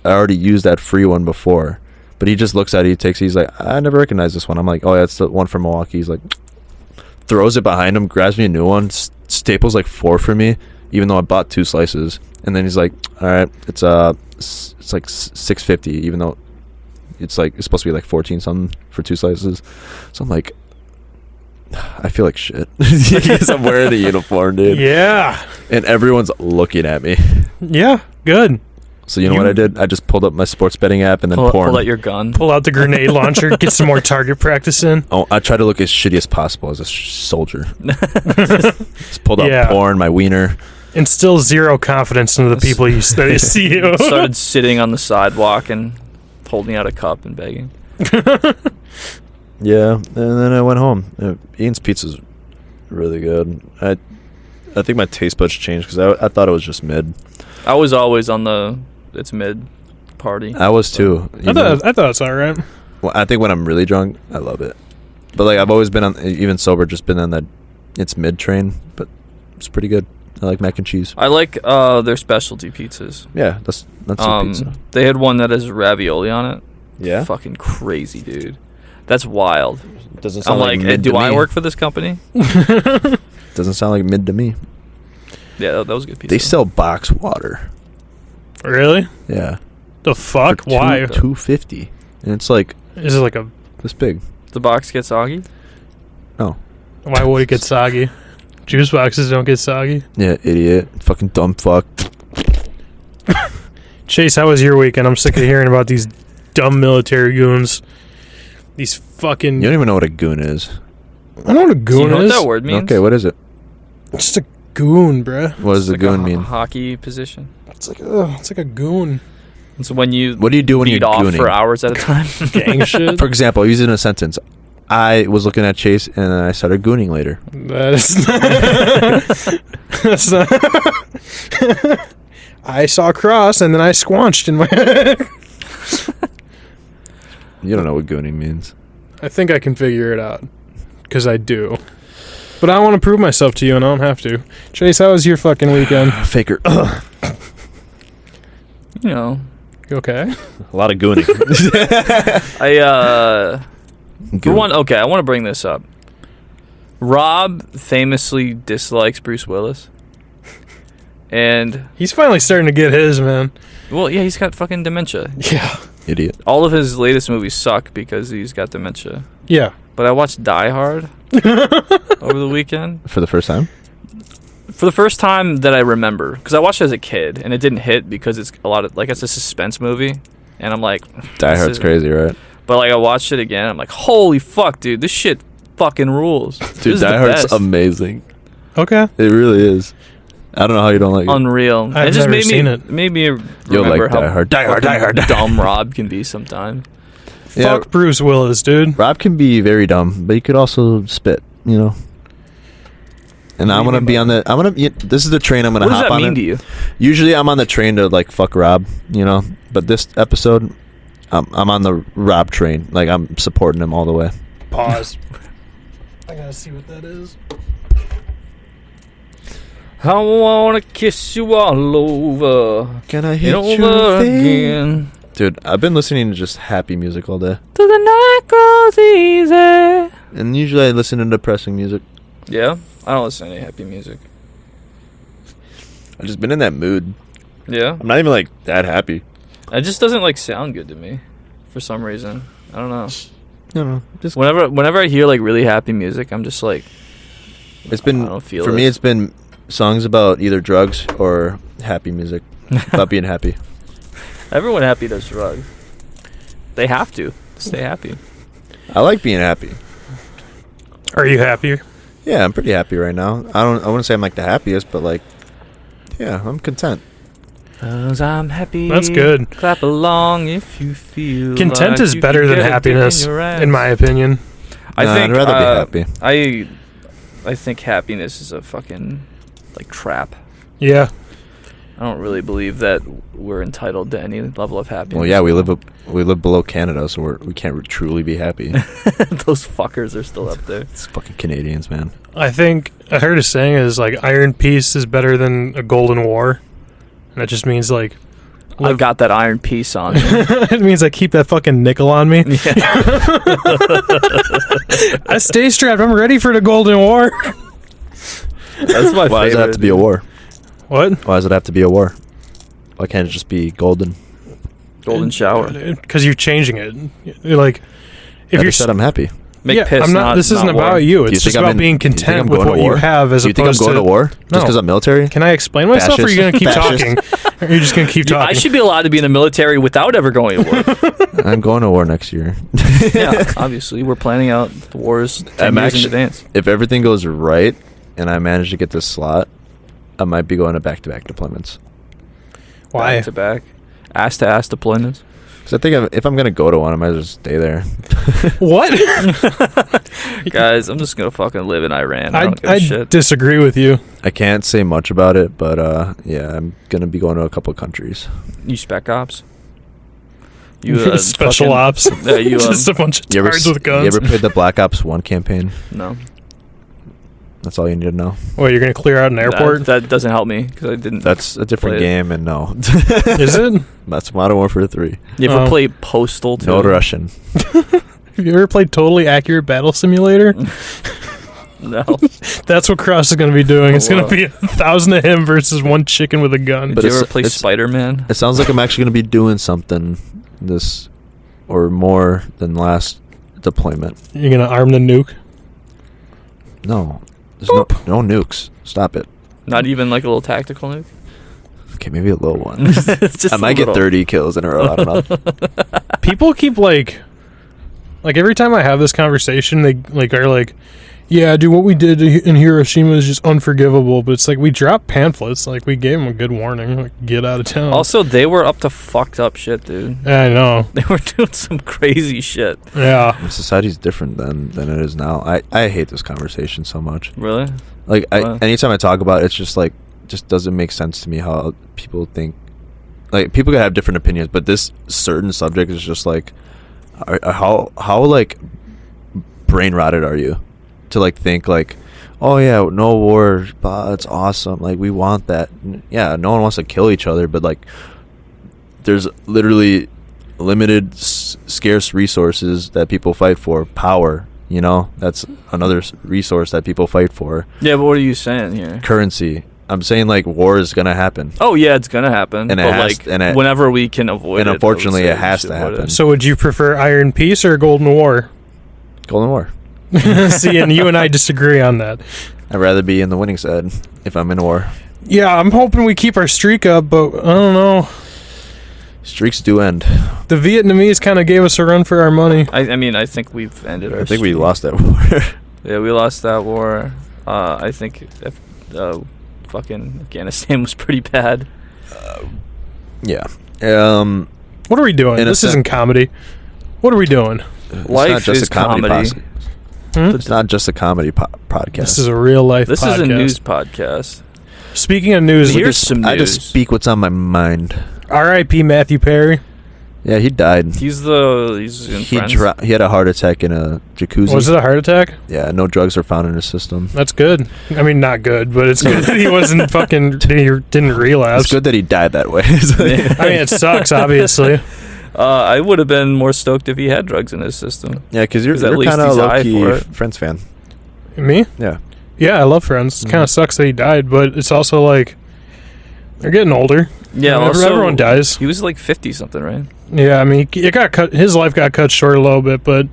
already used that free one before. But he just looks at it. He's like, I never recognized this one. I'm like, oh yeah, it's the one from Milwaukee. He's like, throws it behind him, grabs me a new one, staples like 4 for me, even though I bought 2 slices. And then he's like, all right, it's like $6.50, even though it's supposed to be like 14 something for 2 slices. So I'm like, I feel like shit because I'm wearing a uniform, dude. Yeah. And everyone's looking at me. Yeah, good. So you know what I did? I just pulled up my sports betting app and then pull out your gun. Pull out the grenade launcher, get some more target practice in. Oh, I try to look as shitty as possible as a soldier. Just pulled out porn, my wiener. Instill zero confidence into the people that see you. Started sitting on the sidewalk and holding out a cup and begging. Yeah, and then I went home. Ian's Pizza's really good. I think my taste buds changed because I thought it was just mid. I was always on the it's mid party. I was too. I thought it's all right. Well, I think when I'm really drunk, I love it. But like I've always been on, even sober, just been on that it's mid train. But it's pretty good. I like mac and cheese. I like their specialty pizzas. Yeah, that's a pizza. They had one that has ravioli on it. Yeah, fucking crazy, dude. That's wild. Doesn't sound I'm like mid do to I me. work for this company? Doesn't sound like mid to me. Yeah, that was a good pizza. They sell box water. Really? Yeah. The fuck? For Why? $2.50, and it's like Is it like a... this big. The box gets soggy? No. Why would it get soggy? Juice boxes don't get soggy. Yeah, idiot. Fucking dumb fuck. Chase, how was your weekend? I'm sick of hearing about these dumb military goons. These fucking... You don't even know what a goon is. I don't know what a Do goon you know is. what that word means? Okay, what is it? It's just a goon, bruh. What does the Like goon a mean? hockey position. It's like a goon. It's when you What do you do when you're beat off gooning? for hours at a time. Gang shit. For example, use it in a sentence. I was looking at Chase and then I started gooning later. That's not... I saw Crawhss and then I squanched in my head. You don't know what gooning means. I think I can figure it out. Because I do. But I want to prove myself to you and I don't have to. Chase, how was your fucking weekend? Faker. You know. You okay? A lot of gooning. For one, okay, I want to bring this up. Rob famously dislikes Bruce Willis. And He's finally starting to get his, man. well, yeah, he's got fucking dementia. Yeah. Idiot. All of his latest movies suck because he's got dementia. Yeah. But I watched Die Hard over the weekend. For the first time? For the first time that I remember, because I watched it as a kid and it didn't hit because it's a lot of it's a suspense movie, and I'm like, Die Hard's crazy, right? But like I watched it again, I'm like, holy fuck, dude, this shit fucking rules. This Dude, is Die the Hard's best. amazing. Okay. It really is. I don't know how you don't like it. Unreal. I've it just never seen it. made me You'll remember like how Die Hard. Die Hard, Die Hard, Die Hard. dumb Rob can be sometimes. Yeah. Fuck Bruce Willis, dude. Rob can be very dumb, but he could also spit, you know? And I'm gonna be on the. This is the train I'm gonna What does hop that on. mean to you? Usually, I'm on the train to like fuck Rob, you know. But this episode, I'm on the Rob train. Like I'm supporting him all the way. Pause. I gotta see what that is. I wanna kiss you all over. Can I And hit over again. Dude, I've been listening to just happy music all day, Till the night goes easy. and usually I listen to depressing music. Yeah, I don't listen to any happy music. I've just been in that mood. Yeah, I'm not even like that happy. it just doesn't like sound good to me, for some reason. I don't know. I don't know. Just Whenever I hear like really happy music, I'm just like, it's been I don't feel for it. me. It's been songs about either drugs or happy music about being happy. everyone happy does drugs. They have to stay happy. I like being happy. Are you happy? Yeah, I'm pretty happy right now. I wouldn't say I'm like the happiest, but like, yeah, I'm content. 'Cause I'm happy. That's good. Clap along if you feel. Content like is you better can than get a dick happiness, your ass. in my opinion. I Nah, think I'd rather be happy. I think happiness is a fucking like trap. Yeah. I don't really believe that we're entitled to any level of happiness. Well, yeah, we live below Canada, so we can't truly be happy. Those fuckers are still up there. It's fucking Canadians, man. I think I heard a saying is like Iron Peace is better than a Golden War. And that just means like I've got that iron piece on. it means I keep that fucking nickel on me. I stay strapped. I'm ready for the Golden War. That's my Why does it have to be a war? What? Why does it have to be a war? Why can't it just be golden? golden shower. Because you're changing it. You're like, if I you're just said I'm happy. Make yeah, piss. I'm not. This isn't not war. about you. Do you It's just think about being do you think content I'm with going to what you war? have, as Do you think I'm opposed going to war just No. because I'm military? Can I explain myself, or are you going to keep Fascist. talking? Or are you just going to keep talking? I should be allowed to be in the military without ever going to war. I'm going to war next year. Yeah, obviously we're planning out the wars 10 I'm years in actually- advance. If everything goes right and I manage to get this slot, I might be going to back-to-back deployments. Why? Back to back, ass to ass deployments. Because I think if I'm going to go to one, I might as well just stay there. What? Guys, I'm just gonna fucking live in Iran. I don't give I a shit. disagree with you. I can't say much about it, but yeah, I'm going to be going to a couple countries. You spec ops. Special fucking- ops. You Just a bunch of You ever, tards with guns. you ever played the Black Ops 1 campaign? no. That's all you need to know. What, you're going to clear out an airport? That doesn't help me because I didn't. That's a different Play it. game, and no. Is it? That's Modern Warfare 3. You ever Oh. play Postal too? No Russian. Have you ever played Totally Accurate Battle Simulator? No. That's what Crawhss is going to be doing. It's going Wow. to be 1,000 of him versus one chicken with a gun. But Did you ever it's- play it's- Spider-Man? It sounds like I'm actually going to be doing something this, or more than last deployment. You're going to arm the nuke? No. There's no nukes. Stop it. Not even like a little tactical nuke. Okay, maybe a little one. It's just I might a get little. 30 kills in a row. I don't know. People keep like every time I have this conversation, they like are like, yeah, dude, what we did in Hiroshima is just unforgivable. But it's like we dropped pamphlets, like we gave them a good warning, like get out of town. Also, they were up to fucked up shit, dude. Yeah, I know. They were doing some crazy shit. Yeah, Society's different than it is now. I hate this conversation so much. Really? Like, Why? anytime I talk about it, it's just like, just doesn't make sense to me how people think. Like, people can have different opinions, but this certain subject is just like, how like brain rotted are you to like think like, oh yeah, no war, it's awesome, like we want that. Yeah, no one wants to kill each other, but like there's literally limited scarce resources that people fight for. Power, you know, that's another resource that people fight for. Yeah, but what are you saying here? Currency. I'm saying like war is gonna happen. Oh yeah, it's gonna happen. And it but has- like and it- whenever we can avoid and it, unfortunately, I would it say has we to should avoid happen. it. So would you prefer Iron Peace or Golden War? Golden War. See, and you and I disagree on that. I'd rather be in the winning side if I'm in war. Yeah, I'm hoping we keep our streak up, but I don't know. Streaks do end. The Vietnamese kind of gave us a run for our money. I mean, I think we've ended our. I think we streak. lost that war. Yeah, we lost that war. I think if, fucking Afghanistan was pretty bad. Yeah. What are we doing? In a This sen- isn't comedy. What are we doing? It's Life not just is a comedy comedy. podcast. It's not just a comedy podcast. This is a real life This podcast. is a news podcast. Speaking of news, Here's some I news. just speak what's on my mind. R.I.P. Matthew Perry. Yeah, he died. He's in He Friends. he had a heart attack in a jacuzzi. Was it a heart attack? Yeah, no drugs were found in his system. That's good. I mean, not good, but it's good that he wasn't fucking didn't relapse. It's good that he died that way. I mean, it sucks, obviously. I would have been more stoked if he had drugs in his system. Yeah, because you're at least kind of he's a high for low-key it. Friends fan. Me? Yeah. Yeah, I love Friends. It kind of sucks that he died, but it's also like they're getting older. Yeah, I mean, also, everyone dies. He was like 50 something, right? Yeah, I mean, it got cut. His life got cut short a little bit, but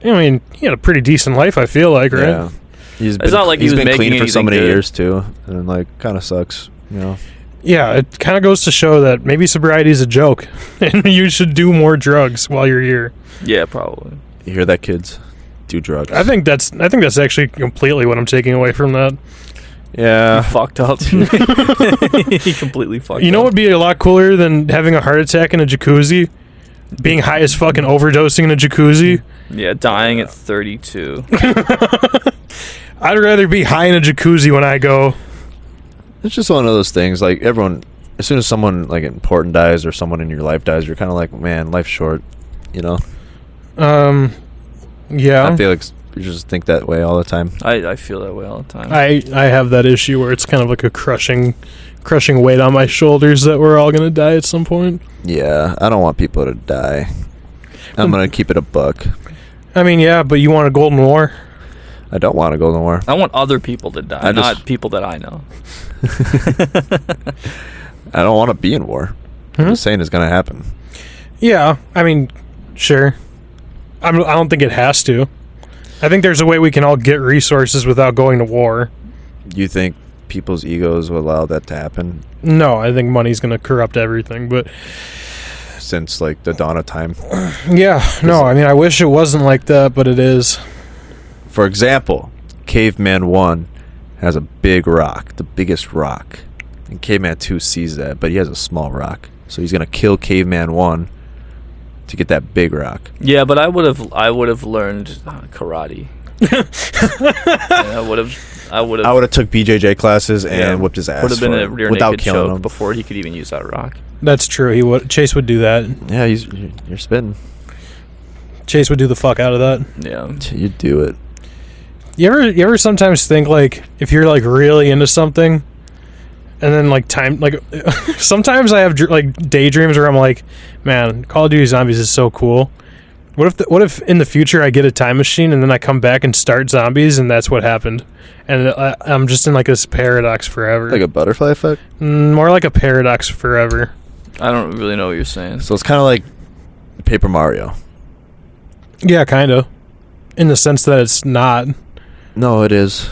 I mean, he had a pretty decent life. I feel like, right? Yeah. He's It's not like he he's was been making clean for so anything many good. years too, and like kind of sucks, you know. Yeah, it kind of goes to show that maybe sobriety is a joke, and you should do more drugs while you're here. Yeah, probably. You hear that, kids? Do drugs. I think that's actually completely what I'm taking away from that. Yeah. He fucked up. He completely fucked up. You know what would be a lot cooler than having a heart attack in a jacuzzi? Being high as fuck and overdosing in a jacuzzi? Yeah, dying at 32. I'd rather be high in a jacuzzi when I go. It's just one of those things. Like everyone, as soon as someone like important dies or someone in your life dies, you're kind of like, man, life's short. You know. Yeah. I feel like you just think that way all the time. I feel that way all the time. I have that issue where it's kind of like a crushing weight on my shoulders that we're all gonna die at some point. Yeah, I don't want people to die. I'm gonna keep it a buck. I mean, yeah, but you want a golden war? I don't want to go nowhere. I want other people to die, not people that I know. I don't want to be in war. I'm just saying it's gonna happen. Yeah, I mean, sure. I don't think it has to. I think there's a way we can all get resources without going to war. You think people's egos will allow that to happen No, I think money's going to corrupt everything. But since like the dawn of time? yeah, no, I mean, I wish it wasn't like that, but it is. For example, Caveman 1 has a big rock, the biggest rock. And Caveman 2 sees that, but he has a small rock. So he's going to kill Caveman 1 to get that big rock. Yeah, but I would have learned karate. And I would have took BJJ classes and whipped his ass. Would have been for a it rear without naked killing choke him. before he could even use that rock. That's true. Chase would do that. Yeah, you're spitting. Chase would do the fuck out of that. Yeah. You do it. You ever sometimes think like if you're like really into something, and then like sometimes I have like daydreams where I'm like, man, Call of Duty Zombies is so cool. What if in the future I get a time machine and then I come back and start zombies and that's what happened, and I'm just in like this paradox forever. Like a butterfly effect? More like a paradox forever. I don't really know what you're saying. So it's kind of like Paper Mario. Yeah, kind of. In the sense that it's not. No, it is.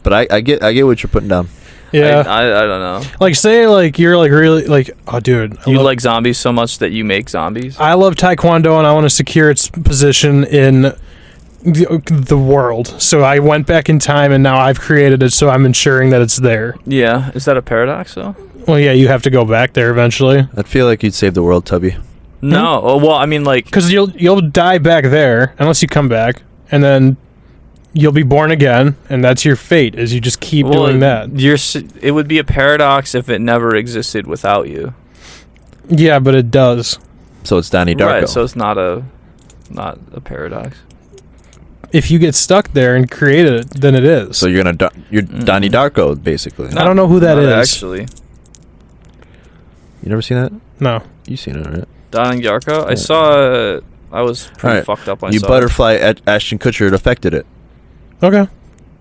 But I get what you're putting down. Yeah. I don't know. Like say like you're like really like, oh dude, You like zombies so much that you make zombies? I love Taekwondo and I want to secure its position in the world. So I went back in time and now I've created it, so I'm ensuring that it's there. Yeah. Is that a paradox though? Well, yeah, you have to go back there eventually. I'd feel like you'd save the world, Tubby. No. Oh, well, I mean, like, Because you'll die back there unless you come back, and then you'll be born again, and that's your fate. Is you just keep doing that. It would be a paradox if it never existed without you. Yeah, but it does. So it's Donnie Darko. Right. So it's not a paradox. If you get stuck there and create it, then it is. So you're Donnie Darko, basically. I don't know who that Not is. Actually, You never seen that? No. You've seen it, right? Donnie Darko. I saw. I was pretty Alright. fucked up when I You saw butterfly at Ashton Kutcher, it affected it. Okay.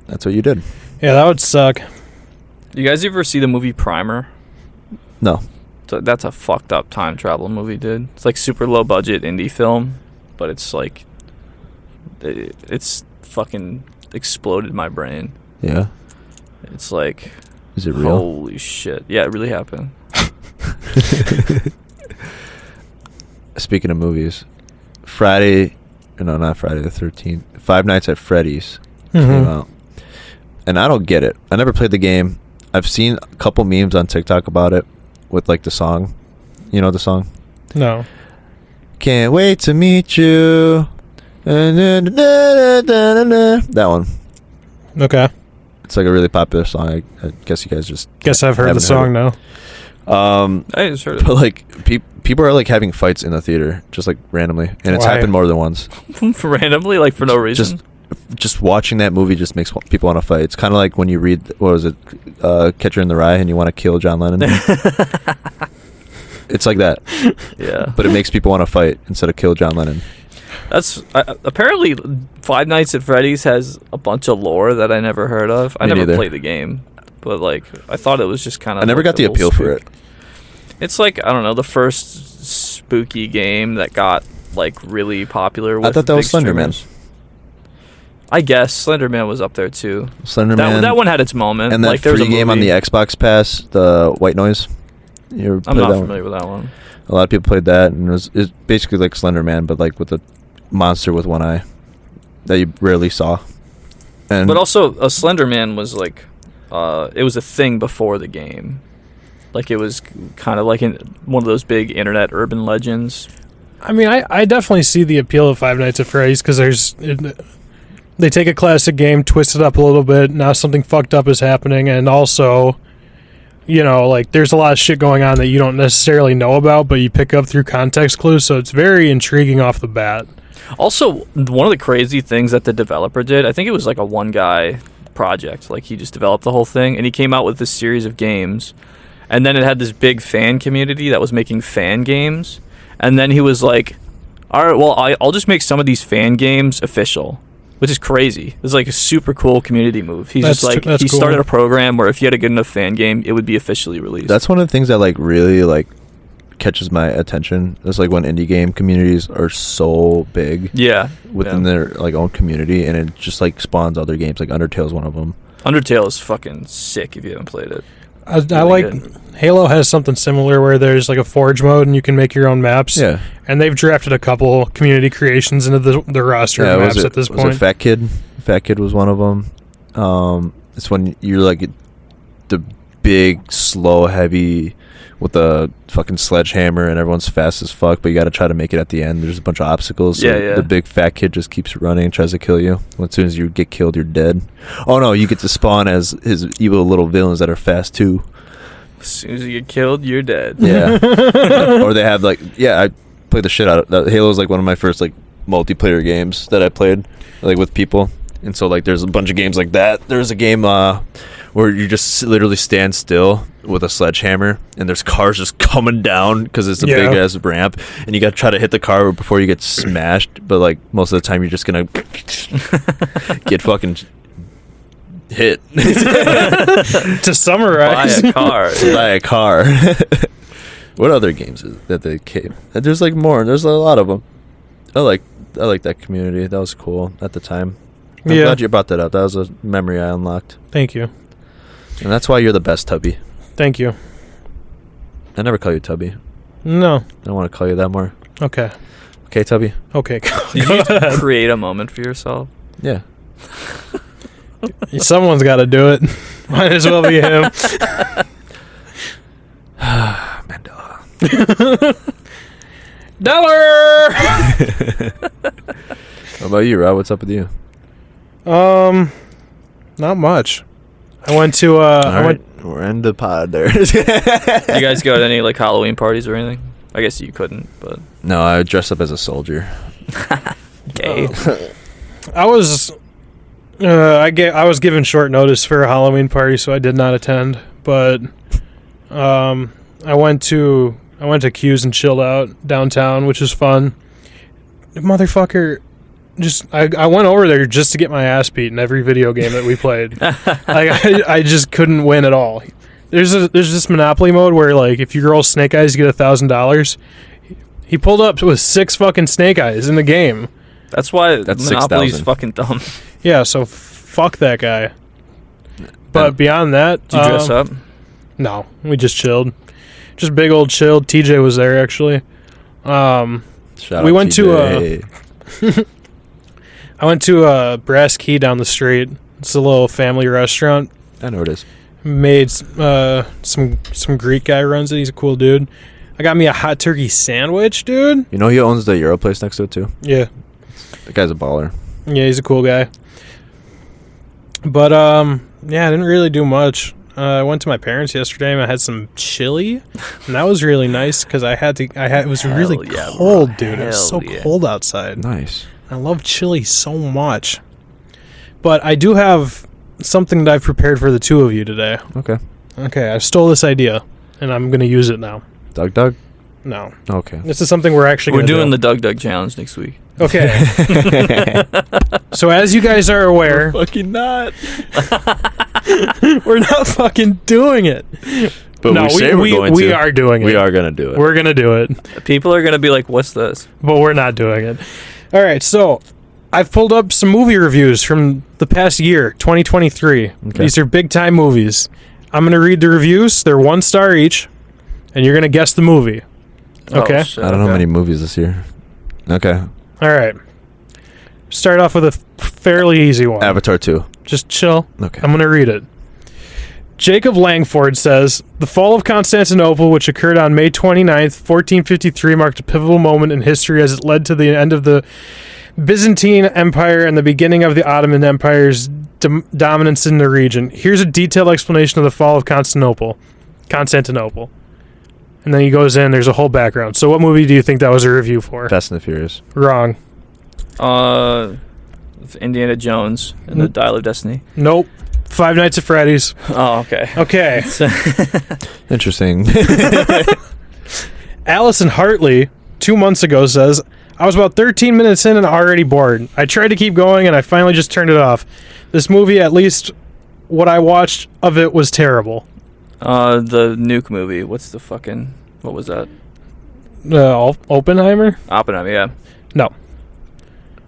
That's what you did. Yeah, that would suck. You guys ever see the movie Primer? No. So that's a fucked up time travel movie, dude. It's like super low budget indie film, but it's like it's fucking exploded my brain. Yeah. It's like, Is it real? holy shit. Yeah, it really happened. Speaking of movies, not Friday the 13th. Five Nights at Freddy's came out. And I don't get it. I never played the game. I've seen a couple memes on TikTok about it with like the song. You know the song? No. Can't wait to meet you. That one. Okay. It's like a really popular song. I guess you guys just Guess I've heard the song now. I just heard it. But like people are like having fights in the theater just like randomly, and it's Why? happened more than once. Randomly, like for no reason. Just watching that movie just makes people want to fight. It's kind of like when you read what was it, Catcher in the Rye, and you want to kill John Lennon. It's like that. Yeah. But it makes people want to fight instead of kill John Lennon. That's apparently Five Nights at Freddy's has a bunch of lore that I never heard of. I Me never neither. played the game, but like I thought it was just kind of. I never got the appeal for it. It's like I don't know, the first spooky game that got like really popular. With I thought that was big Slender Man. streamers. I guess Slender Man was up there too. Slender Man. That one had its moment. And that like, there was free a game on movie. the Xbox Pass, the White Noise. You ever I'm played not that familiar with that one. A lot of people played that, and it's basically like Slender Man, but like with a monster with one eye that you rarely saw. And But also, a Slender Man was like, it was a thing before the game. Like it was kind of like one of those big internet urban legends. I mean, I definitely see the appeal of Five Nights at Freddy's because they take a classic game, twist it up a little bit. Now something fucked up is happening, and also, you know, like there's a lot of shit going on that you don't necessarily know about, but you pick up through context clues. So it's very intriguing off the bat. Also, one of the crazy things that the developer did, I think it was like a one-guy project. Like he just developed the whole thing, and he came out with this series of games, and then it had this big fan community that was making fan games, and then he was like, "All right, well, I'll just make some of these fan games official." Which is crazy. It's like a super cool community move. He's That's just like that's he cool. started a program where if you had a good enough fan game, it would be officially released. that's one of the things that like really like catches my attention. It's like when indie game communities are so big yeah, within yeah. their like own community, and it just like spawns other games. Like Undertale's one of them. Undertale is fucking sick if you haven't played it. I Really like good. Halo has something similar where there's like a forge mode and you can make your own maps. Yeah, And they've drafted a couple community creations into the roster of maps at this was point. it Fat Kid? Fat Kid was one of them. It's when you're like the big, slow, heavy with the fucking sledgehammer, and everyone's fast as fuck, but you got to try to make it at the end. There's a bunch of obstacles. So Yeah. The big fat kid just keeps running and tries to kill you. As soon as you get killed, you're dead. Oh no, you get to spawn as his evil little villains that are fast too. As soon as you get killed, you're dead. Yeah. Or they have like, yeah, I played the shit out of Halo. Was like one of my first like multiplayer games that I played like with people. And so like there's a bunch of games like that. There's a game where you just literally stand still with a sledgehammer, and there's cars just coming down because it's a big ass ramp, and you got to try to hit the car before you get smashed. But like most of the time, you're just gonna get fucking hit. To summarize, Buy a car. Buy a car. What other games is that they came? There's like more. There's a lot of them. I like that community. That was cool at the time. I'm Yeah. glad you brought that up. That was a memory I unlocked. Thank you. And that's why you're the best, Tubby. Thank you. I never call you Tubby. No. I don't want to call you that more. Okay. Okay, Tubby? Okay. Did Go you ahead. create a moment for yourself? Yeah. Someone's got to do it. Might as well be him. Mandela. Dollar. How about you, Rob? What's up with you? Not much. I went to All right, we're in the pod there. You guys go to any like Halloween parties or anything? I guess you couldn't, but No, I dressed up as a soldier. gay. I was I was given short notice for a Halloween party, so I did not attend. But I went to Q's and chilled out downtown, which was fun. Motherfucker, I went over there just to get my ass beat in every video game that we played. I just couldn't win at all. There's this Monopoly mode where like if you roll Snake Eyes, you get $1,000. He pulled up with 6 fucking Snake Eyes in the game. That's why That's Monopoly's 6,000. fucking dumb. Yeah, so fuck that guy. But beyond that, Did you dress up? No, we just chilled. Just big old chilled. TJ was there actually. Shout We out went to, TJ. I went to Brass Key down the street. It's a little family restaurant. I know it is. Made some Greek guy runs it. He's a cool dude. I got me a hot turkey sandwich, dude. You know he owns the Euro place next to it too? Yeah. The guy's a baller. Yeah, he's a cool guy. But yeah, I didn't really do much. I went to my parents yesterday and I had some chili, and that was really nice because it was really cold, dude. It was so cold outside. Nice. I love chili so much. But I do have something that I've prepared for the two of you today. Okay, I stole this idea, and I'm going to use it now. Doug? No. Okay. This is something we're actually going to do. We're doing the Doug Challenge next week. Okay. So as you guys are aware... We're fucking not. We're not fucking doing it. But no, we are doing it. We are going to do it. We're going to do it. People are going to be like, what's this? But we're not doing it. All right, so I've pulled up some movie reviews from the past year, 2023. Okay. These are big-time movies. I'm going to read the reviews. They're 1 star each, and you're going to guess the movie. Okay? Oh, shit, I don't know how many movies this year. Okay. All right. Start off with a fairly easy one. Avatar 2. Just chill. Okay. I'm going to read it. Jacob Langford says, the fall of Constantinople, which occurred on May 29th, 1453, marked a pivotal moment in history as it led to the end of the Byzantine Empire and the beginning of the Ottoman Empire's dominance in the region. Here's a detailed explanation of the fall of Constantinople. And then he goes in, there's a whole background. So what movie do you think that was a review for? Fast and the Furious. Wrong. Indiana Jones and the Dial of Destiny. Nope. Five Nights at Freddy's. Oh, okay. Okay. Interesting. Allison Hartley, 2 months ago, says, I was about 13 minutes in and already bored. I tried to keep going and I finally just turned it off. This movie, at least what I watched of it, was terrible. The Nuke movie. What was that? Oppenheimer? Oppenheimer, yeah. No.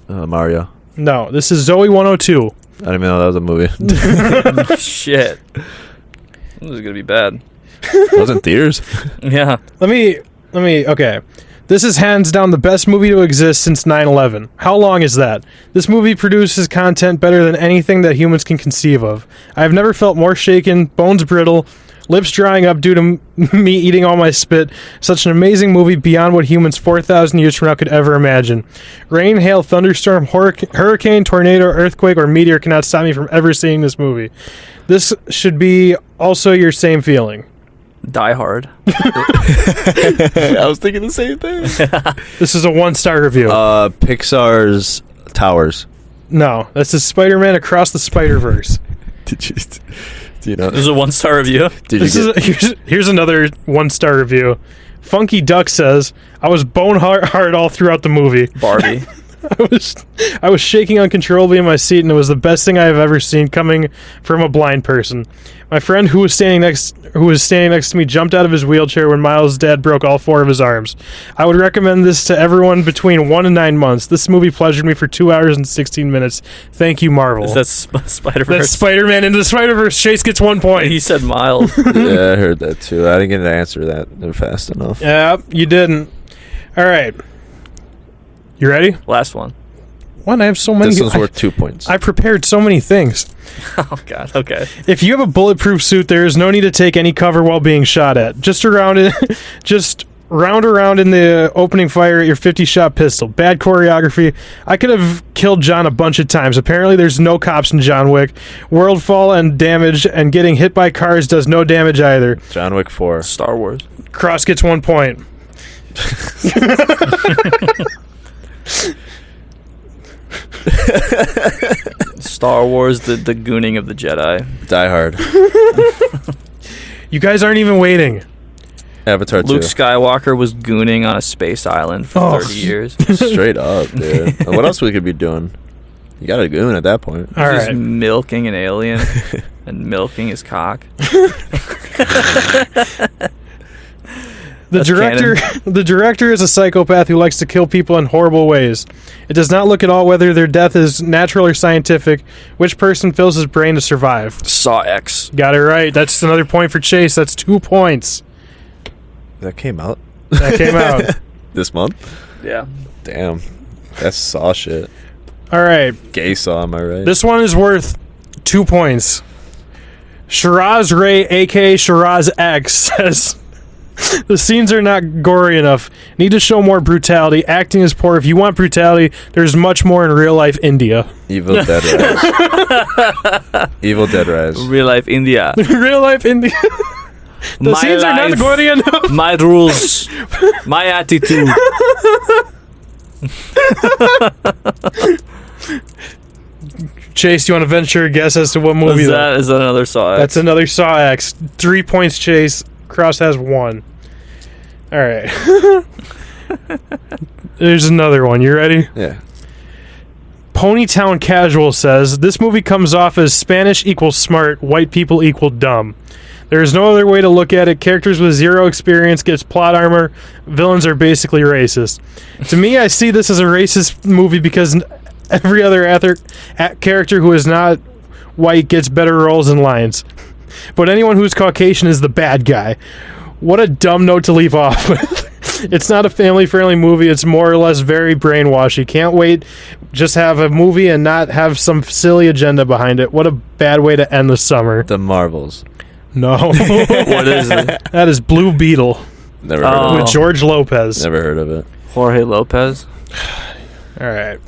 Mario. No, this is Zoe 102. I didn't even know that was a movie. Shit. This is going to be bad. It was in theaters? Yeah. Let me, okay. This is hands down the best movie to exist since 9/11. How long is that? This movie produces content better than anything that humans can conceive of. I have never felt more shaken, bones brittle, lips drying up due to me eating all my spit. Such an amazing movie beyond what humans 4,000 years from now could ever imagine. Rain, hail, thunderstorm, hurricane, tornado, earthquake, or meteor cannot stop me from ever seeing this movie. This should be also your same feeling. Die Hard. I was thinking the same thing. This is a 1-star review. Pixar's Towers. No, this is Spider-Man Across the Spider-Verse. Do you know? This is a 1-star review. Here's another 1-star review. Funky Duck says, I was bone hard all throughout the movie. Barbie. I was shaking uncontrollably in my seat, and it was the best thing I have ever seen coming from a blind person. My friend who was standing next to me jumped out of his wheelchair when Miles' dad broke all 4 of his arms. I would recommend this to everyone between 1 and 9 months. This movie pleasured me for 2 hours and 16 minutes. Thank you, Marvel. Is that Spider-Verse? That's Spider-Man into the Spider-Verse. Chase gets 1 point. He said Miles. Yeah, I heard that too. I didn't get to answer that fast enough. Yeah, you didn't. All right. You ready? Last one. What? I have so many. This one's worth 2 points. I prepared so many things. Oh, God. Okay. If you have a bulletproof suit, there is no need to take any cover while being shot at. Just round around in the opening fire at your 50-shot pistol. Bad choreography. I could have killed John a bunch of times. Apparently, there's no cops in John Wick. World fall and damage, and getting hit by cars does no damage either. John Wick 4. Star Wars. Crawhss gets 1 point. Star Wars, the gooning of the Jedi. Die Hard. You guys aren't even waiting. Avatar 2. Luke Skywalker was gooning on a space island for 30 years. Straight up, dude. What else we could be doing? You got a goon at that point. All Just right. milking an alien and milking his cock. The director is a psychopath who likes to kill people in horrible ways. It does not look at all whether their death is natural or scientific. Which person fills his brain to survive? Saw X. Got it right. That's another point for Chase. That's 2 points. That came out? That came out. This month? Yeah. Damn. That's Saw shit. All right. Gay Saw, am I right? This one is worth 2 points. Shiraz Ray, a.k.a. Shiraz X, says... The scenes are not gory enough. Need to show more brutality. Acting is poor. If you want brutality, there's much more in real life India. Evil Dead Rise. Evil Dead Rise. Real life India. Real life India. The My scenes are not life, gory enough. my rules, my attitude. Chase, you want to venture a guess as to what movie that? Is that another Saw X? That's another Saw X. 3 points, Chase. Crawhss has 1. All right. There's another one. You ready? Yeah. Ponytown Casual says, this movie comes off as Spanish equals smart, white people equal dumb. There is no other way to look at it. Characters with zero experience gets plot armor. Villains are basically racist. To me, I see this as a racist movie because every other character who is not white gets better roles and lines. But anyone who's Caucasian is the bad guy. What a dumb note to leave off with. It's not a family-friendly movie. It's more or less very brainwashy. Can't wait. Just have a movie and not have some silly agenda behind it. What a bad way to end the summer. The Marvels. No. What is it? That is Blue Beetle Never heard of with it. George Lopez. Never heard of it. Jorge Lopez. All right.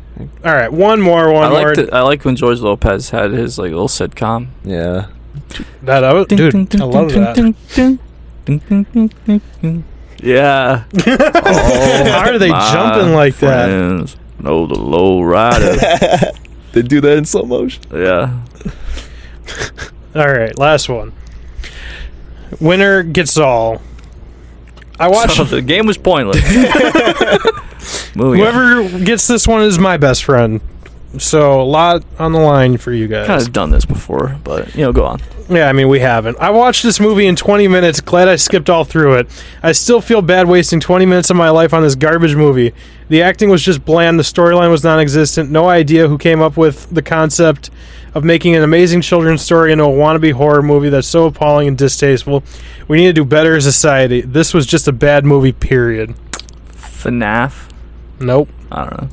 One more. I like when George Lopez had his like little sitcom. Yeah. Dude, I love that. Yeah. How are they jumping like that? Friends know the low rider. They do that in slow motion. Yeah. All right, last one. Winner gets all. I watched. So the game was pointless. Whoever gets this one is my best friend. So a lot on the line for you guys. Kind of done this before, but go on. Yeah, I mean, we haven't. I watched this movie in 20 minutes. Glad I skipped all through it. I still feel bad wasting 20 minutes of my life on this garbage movie. The acting was just bland. The storyline was non-existent. No idea who came up with the concept of making an amazing children's story into a wannabe horror movie that's so appalling and distasteful. We need to do better as a society. This was just a bad movie, period. FNAF? Nope. I don't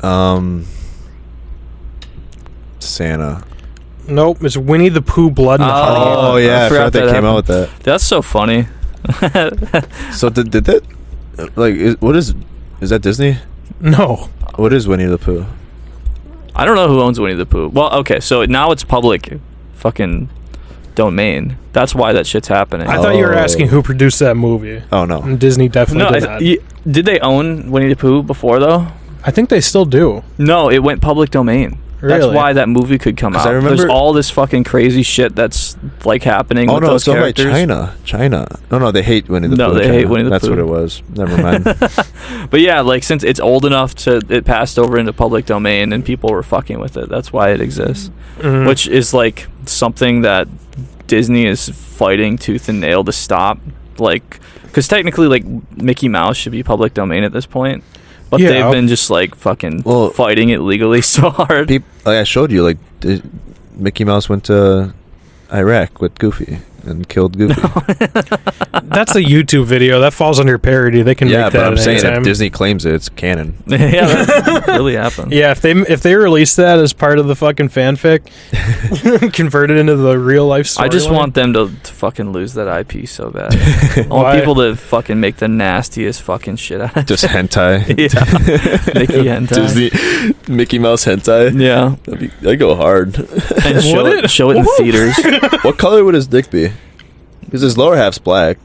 know. Santa. Nope. It's Winnie the Pooh, Blood and Honey. Oh yeah, I forgot they came out with that. That's so funny. So did that? Like, what is that Disney? No. What is Winnie the Pooh? I don't know who owns Winnie the Pooh. Well, okay, so now it's public fucking domain. That's why that shit's happening. I thought you were asking who produced that movie. Oh no. And Disney definitely did not. Did they own Winnie the Pooh before though? I think they still do. No, it went public domain. Really? That's why that movie could come out. I remember, there's all this fucking crazy shit that's like happening with those characters. China. No, they hate Winnie the Pooh. No, they hate Winnie the That's Pooh. what it was. Never mind. But yeah, like since it's old enough it passed over into public domain and people were fucking with it. That's why it exists. Mhm. Which is like something that Disney is fighting tooth and nail to stop. Like, because technically, like Mickey Mouse should be public domain at this point. But they've been just like fucking fighting it legally so hard. Like I showed you, like Mickey Mouse went to Iraq with Goofy and killed Goofy. That's a YouTube video. That falls under parody. They can make that. Yeah, but I'm saying anytime. if Disney claims it, it's canon. Yeah, that really happened. Yeah, if they release that as part of the fucking fanfic, convert it into the real life story. I just want them to fucking lose that IP so bad. I want people to fucking make the nastiest fucking shit out of it. Just hentai. Yeah. Mickey hentai. Disney, Mickey Mouse hentai. Yeah. That'd go hard. And show it in theaters. What color would his dick be? Because his lower half's black.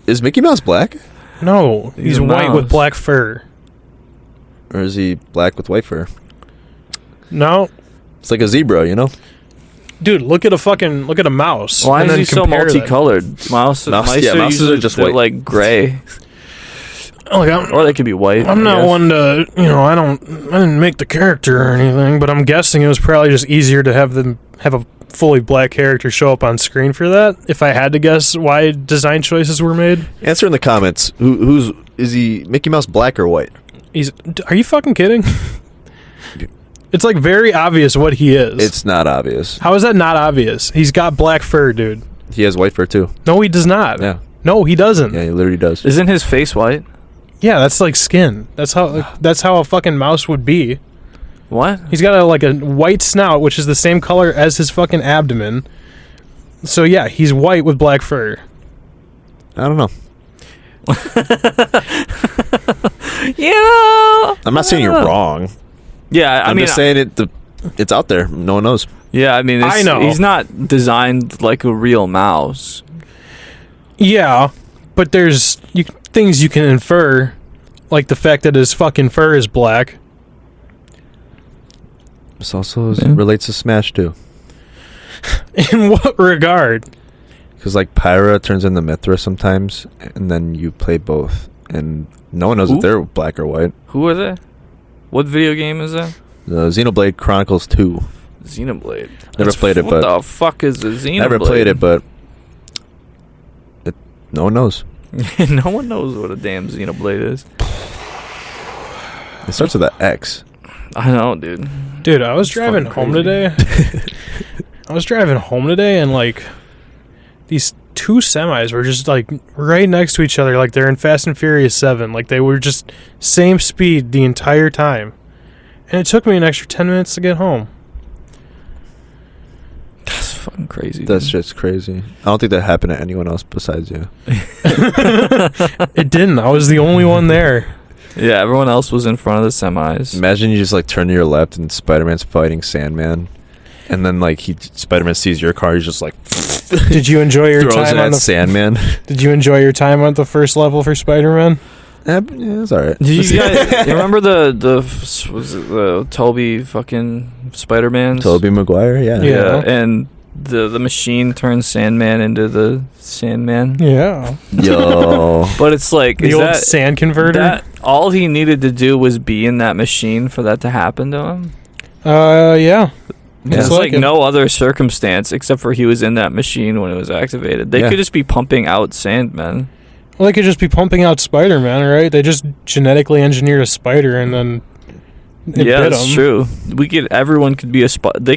Is Mickey Mouse black? No, he's a white mouse. with black fur. Or is he black with white fur? No, It's like a zebra, you know? dude, look at a mouse. Why and is then he so compare them. multicolored? Mice yeah, mouses are just they're white. like gray, Look, or they could be white. I'm I not guess. one to, I didn't make the character or anything, but I'm guessing it was probably just easier to have a fully black character show up on screen for that. If I had to guess why design choices were made, Answer in the comments. Is he Mickey Mouse black or white? are you fucking kidding? It's like very obvious what he is. It's not obvious. How is that not obvious? He's got black fur, dude. He has white fur too. No, he does not. Yeah. No, he doesn't. Yeah, he literally does. Isn't his face white? Yeah, that's like skin. That's how a fucking mouse would be. What? He's got a white snout, which is the same color as his fucking abdomen. So yeah, he's white with black fur. I don't know. Yeah. I'm not saying you're wrong. Yeah, I'm just saying it's out there. No one knows. Yeah, I mean, I know. he's not designed like a real mouse. Yeah, but there's things you can infer, like the fact that his fucking fur is black. This also relates to Smash too. In what regard? Because like Pyra turns into Mithra sometimes, and then you play both, and no one knows if they're black or white. Who are they? What video game is that? Xenoblade Chronicles 2. Xenoblade. Never played it, but what the fuck is a Xenoblade? Never played it, but no one knows. No one knows what a damn Xenoblade is. It starts with an X. I know, dude. Dude, I was driving home today. And like these two semis were just like right next to each other, like they're in Fast and Furious 7. Like they were just same speed the entire time. And it took me an extra 10 minutes to get home. That's fucking crazy. That's just crazy. I don't think that happened to anyone else besides you. It didn't. I was the only one there. Yeah, everyone else was in front of the semis. Imagine you just like turn to your left and Spider-Man's fighting Sandman, and then like Spider-Man sees your car, he's just like Did you enjoy your throws time it on at the Sandman. Did you enjoy your time on the first level for Spider-Man? Yeah, it's alright. Did you guys you remember was it the Tobey fucking Spider-Man? Tobey Maguire, yeah. Yeah. And the machine turns Sandman into the Sandman. Yeah. Yo. But it's like The old sand converter? That all he needed to do was be in that machine for that to happen to him. Yeah. There's like like no other circumstance except for he was in that machine when it was activated. They could just be pumping out Sandman. Well, they could just be pumping out Spider-Man, right? They just genetically engineered a spider and then it bit that's him. true. Everyone could be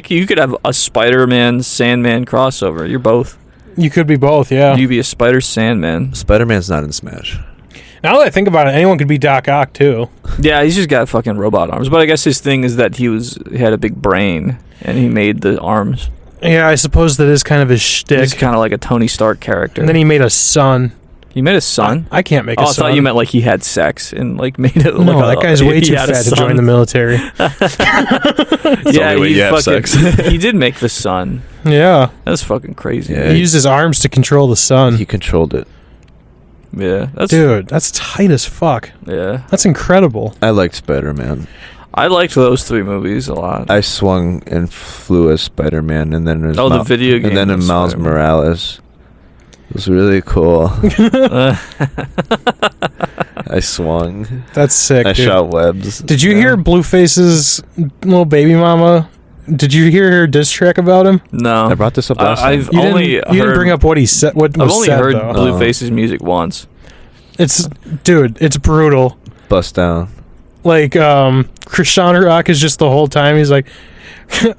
you could have a Spider-Man Sandman crossover. You're both. You could be both, yeah. You'd be a Spider Sandman. Spider-Man's not in Smash. Now that I think about it, anyone could be Doc Ock too. Yeah, he's just got fucking robot arms. But I guess his thing is that he had a big brain and he made the arms. Yeah, I suppose that is kind of his shtick. He's kind of like a Tony Stark character. And then he made a son. He made a son? I can't make a I son. thought you meant like he had sex and like made it. No, like that guy's way he too had a fat to son. join the military. Yeah, only way he you have sex. he did make the sun. Yeah. That's fucking crazy. Yeah. He used his arms to control the sun. He controlled it. Yeah, Dude, that's tight as fuck. Yeah, That's incredible. I liked Spider-Man. I liked those three movies a lot. I swung and flew as Spider-Man, and then there's the video game and then in was Miles Spider-Man. Morales. It was really cool. I swung. That's sick, I dude. shot webs. Did you hear Blueface's little baby mama? Did you hear her diss track about him? No, I brought this up last time. I've You only didn't bring up what he said. What I've was only said, heard though. Blueface's music once. It's brutal. Bust down. Like Krishan Rock is just the whole time he's like,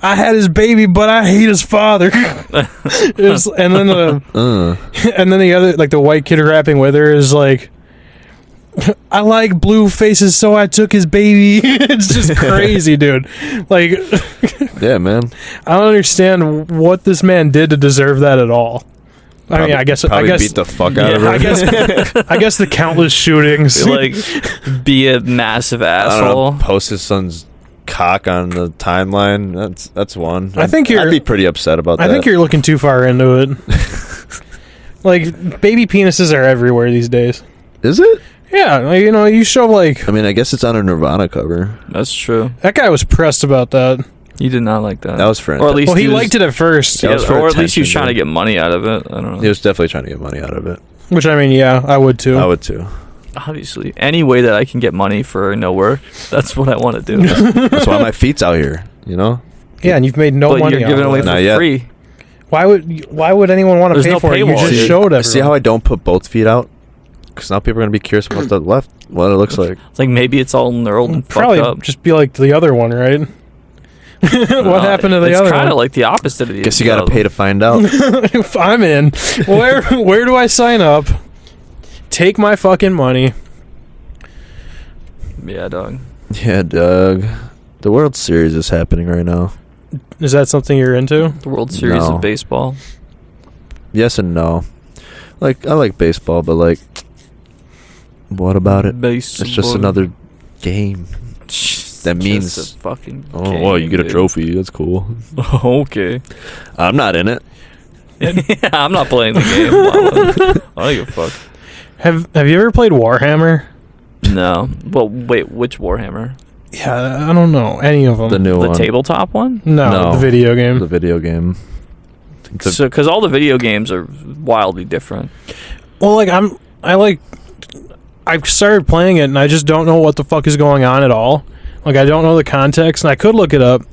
I had his baby, but I hate his father. And then the other, like the white kid rapping with her is like, I like blue faces, so I took his baby. It's just crazy, dude. Like, Yeah, man. I don't understand what this man did to deserve that at all. I mean, I guess beat the fuck out of her. I guess the countless shootings. Like, be a massive I don't asshole. know, post his son's cock on the timeline. That's one. I think I'd be pretty upset about that. I think you're looking too far into it. Like, baby penises are everywhere these days. Is it? Yeah, like, you show like I mean, I guess it's on a Nirvana cover. That's true. that guy was pressed about that. He did not like that. That was for or at least Well, he liked it at first, That was for or at least he was attention, trying to dude. get money out of it. I don't know. He was definitely trying to get money out of it. which I mean, yeah, I would too. I would too. Obviously, any way that I can get money for no work, that's what I want to do. That's why my feet's out here. You know. Yeah, and you've made no But money. you're giving off away of for Not yet. free. Why would anyone want to There's pay no for it? You paywall. just See- showed everyone. See how I don't put both feet out? Because now people are gonna be curious about the left, what it looks like. It's like maybe it's all knurled and Probably fucked up. just be like the other one, right? What happened to the other It's kind one? of like the opposite of the. Guess you gotta pay to find out. If I'm in, where do I sign up? Take my fucking money. Yeah, dog. Yeah, Doug. The World Series is happening right now. Is that something you're into? The World Series No. of baseball. Yes and no. Like, I like baseball, but like, what about it? Baseball. It's just another game. That means just a fucking oh, game, well, you get a dude. trophy. That's cool. Okay. I'm not in it. Yeah, I'm not playing the game. I don't give a fuck. Have you ever played Warhammer? No. Well, wait, which Warhammer? Yeah, I don't know any of them. The new The one. tabletop one? No, the video game. The video game. So, because all the video games are wildly different. Well, like I've started playing it and I just don't know what the fuck is going on at all. Like I don't know the context, and I could look it up,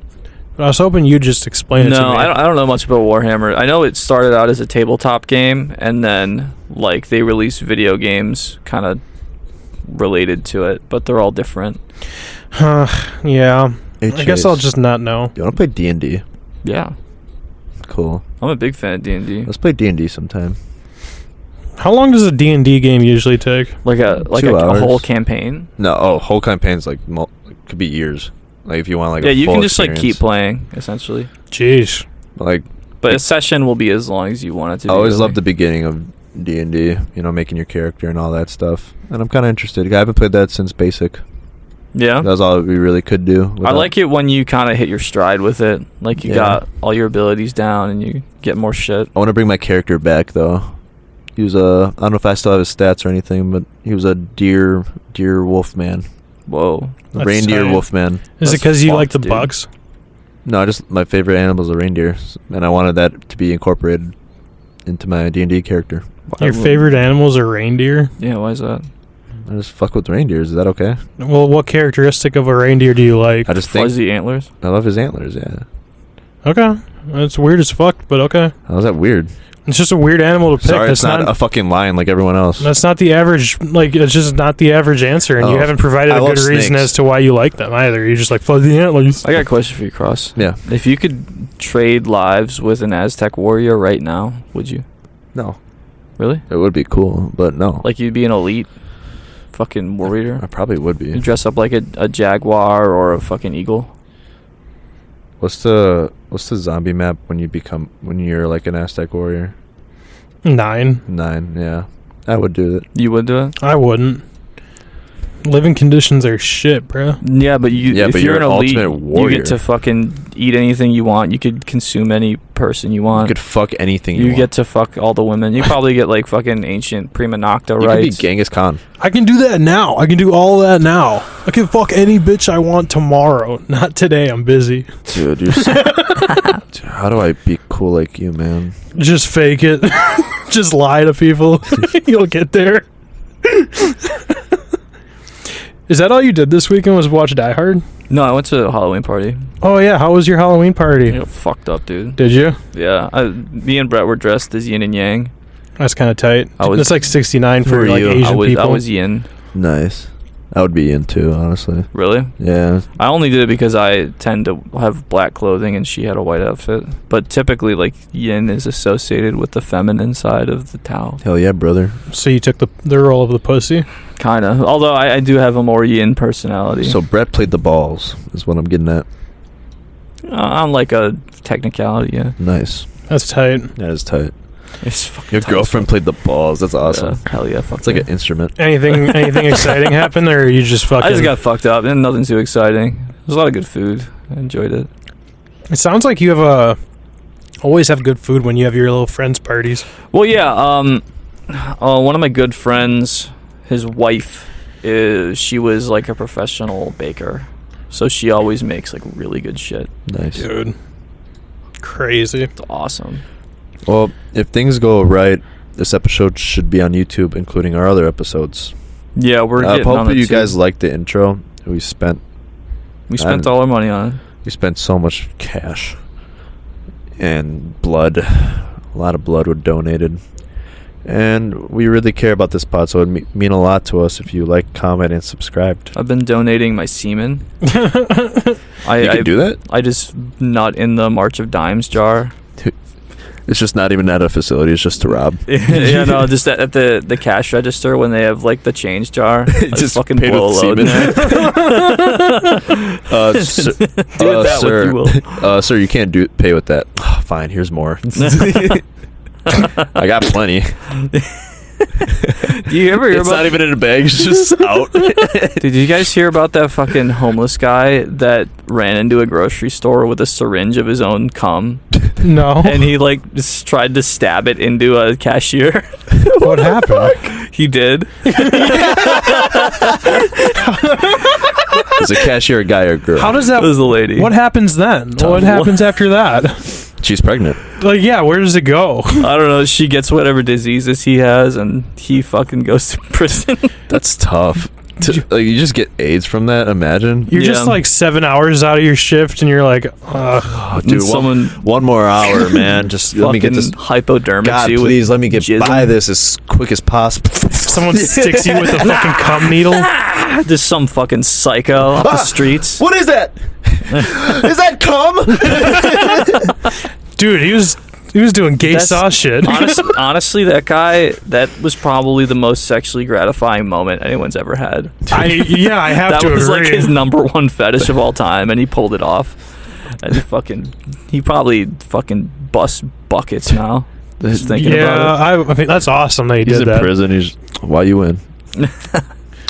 but I was hoping you'd just explain it to me. No, I don't know much about Warhammer. I know it started out as a tabletop game, and then like they released video games kind of related to it, but they're all different. Yeah. Hey, I guess Chase, I'll just not know. You want to play D&D? Yeah, Cool. I'm a big fan of D&D. Let's play D&D sometime. How long does a D&D game usually take? Like a 2 a hours. whole campaign. No, whole campaigns like could be years. Like if you want like Yeah, a you full can just like experience. keep playing essentially, Jeez. Like but a session will be as long as you want it to. I be, always really. loved the beginning of D&D. You know, making your character and all that stuff. And I'm kind of interested. I haven't played that since Basic. Yeah. That was all we really could do. I without- like it when you kind of hit your stride with it. Like you Yeah. got all your abilities down and you get more shit. I want to bring my character back though. He was I don't know if I still have his stats or anything, but he was a deer wolf man. Whoa. That's Reindeer tight. wolf man. Is it That's because you fucked, like the dude. bucks? No, just my favorite animal is a reindeer, and I wanted that to be incorporated into my D&D character. Your favorite animals are reindeer? Yeah, why is that? I just fuck with reindeers. Is that okay? Well, what characteristic of a reindeer do you like? I just think Fuzzy antlers. I love his antlers. Yeah. Okay. That's weird as fuck, but okay. How's that weird? It's just a weird animal to pick. Sorry, That's it's not a fucking lion like everyone else. That's not the average, like, it's just not the average answer, and you Oh, haven't provided I a good love reason snakes. as to why you like them either. You're just like, fuzzy antlers. I got a question for you, Crawhss. Yeah. If you could trade lives with an Aztec warrior right now, would you? No, Really? it would be cool, but no. Like you'd be an elite fucking I warrior? probably would be. You dress up like a jaguar or a fucking eagle? What's the zombie map when you're like an Aztec warrior? 9. 9. Yeah, I would do it. You would do it? I wouldn't. Living conditions are shit, bro. Yeah, but Yeah, if but you're you're an an elite, ultimate you warrior. get to fucking eat anything you want. You could consume any person you You want. could fuck anything you You want. get to fuck all the women. You probably get like fucking ancient prima nocta You could be rights. Genghis Khan. I can do that now. I can do all of that now. I can fuck any bitch I want tomorrow. Not today. I'm busy. Dude, you're Dude, how do I be cool like you, man? Just fake it. Just lie to people. You'll get there. Is that all you did this weekend was watch Die Hard? No, I went to a Halloween party. Oh, yeah. How was your Halloween party? I got fucked up, dude. Did you? Yeah, me and Brett were dressed as yin and yang. That's kind of tight. I was- That's like 69 Who for are like you? Asian I people. was yin. Nice. I would be in too, honestly. Really? Yeah. I only did it because I tend to have black clothing and she had a white outfit. But typically, like, yin is associated with the feminine side of the Tao. Hell yeah, brother. So you took the role of the pussy? Kind of. Although I do have a more yin personality. So Brett played the balls, is what I'm getting at. On like a technicality, yeah. Nice. That's tight. That is tight. It's fucking Your tight. girlfriend played the balls. That's awesome. Yeah, hell yeah, fuck It's like yeah. an instrument. Anything exciting happen, or you just fucking... I just got fucked up and nothing too exciting. There's a lot of good food. I enjoyed it. It sounds like you have always have good food when you have your little friends' parties. Well, yeah. One of my good friends, his wife, she was like a professional baker, so she always makes like really good shit. Nice. Dude. Crazy. It's awesome. Well, if things go right, this episode should be on YouTube, including our other episodes. Yeah, we're I getting on hope it you too. guys liked the intro. We spent all our money on so much cash and blood. A lot of blood was donated. And we really care about this pod, so it would mean a lot to us if you like, comment, and subscribed. it. I've been donating my semen. You can do that? I just nut in the March of Dimes jar. It's just not even at a facility. It's just to rob. Yeah, no, just at the cash register when they have like the change jar. I Just fucking paid blow a with load in semen. there. Sir, Do that sir, what you will. sir, you can't pay with that. Fine, here's more. I got plenty. Do you ever hear It's about? not even in a bag. It's just out. Did you guys hear about that fucking homeless guy that ran into a grocery store with a syringe of his own cum, No. and he like just tried to stab it into a cashier? What happened? He did. Is a cashier a guy or a girl? How does It that? was a lady. What happens then? What happens after that? She's pregnant. Like, yeah, where does it go? I don't know. She gets whatever diseases he has, and he fucking goes to prison. That's tough. Like, you just get AIDS from that. Imagine. You're just Yeah. like 7 hours out of your shift, and you're like, Oh, dude, someone one more hour, man. Just let me get this. hypodermic. God, you with please let me get jism. by this as quick as possible. someone sticks you with a fucking cum needle. Just some fucking psycho off the streets. What is that? Is that cum? Dude, he was doing gay That's- sauce shit. Honestly, that guy, that was probably the most sexually gratifying moment anyone's ever had. I have That to was agree. like his number one fetish of all time, and he pulled it off. And he probably fucking busts buckets now. Just thinking about I mean, that's awesome that he He's did in that. prison. Why you in?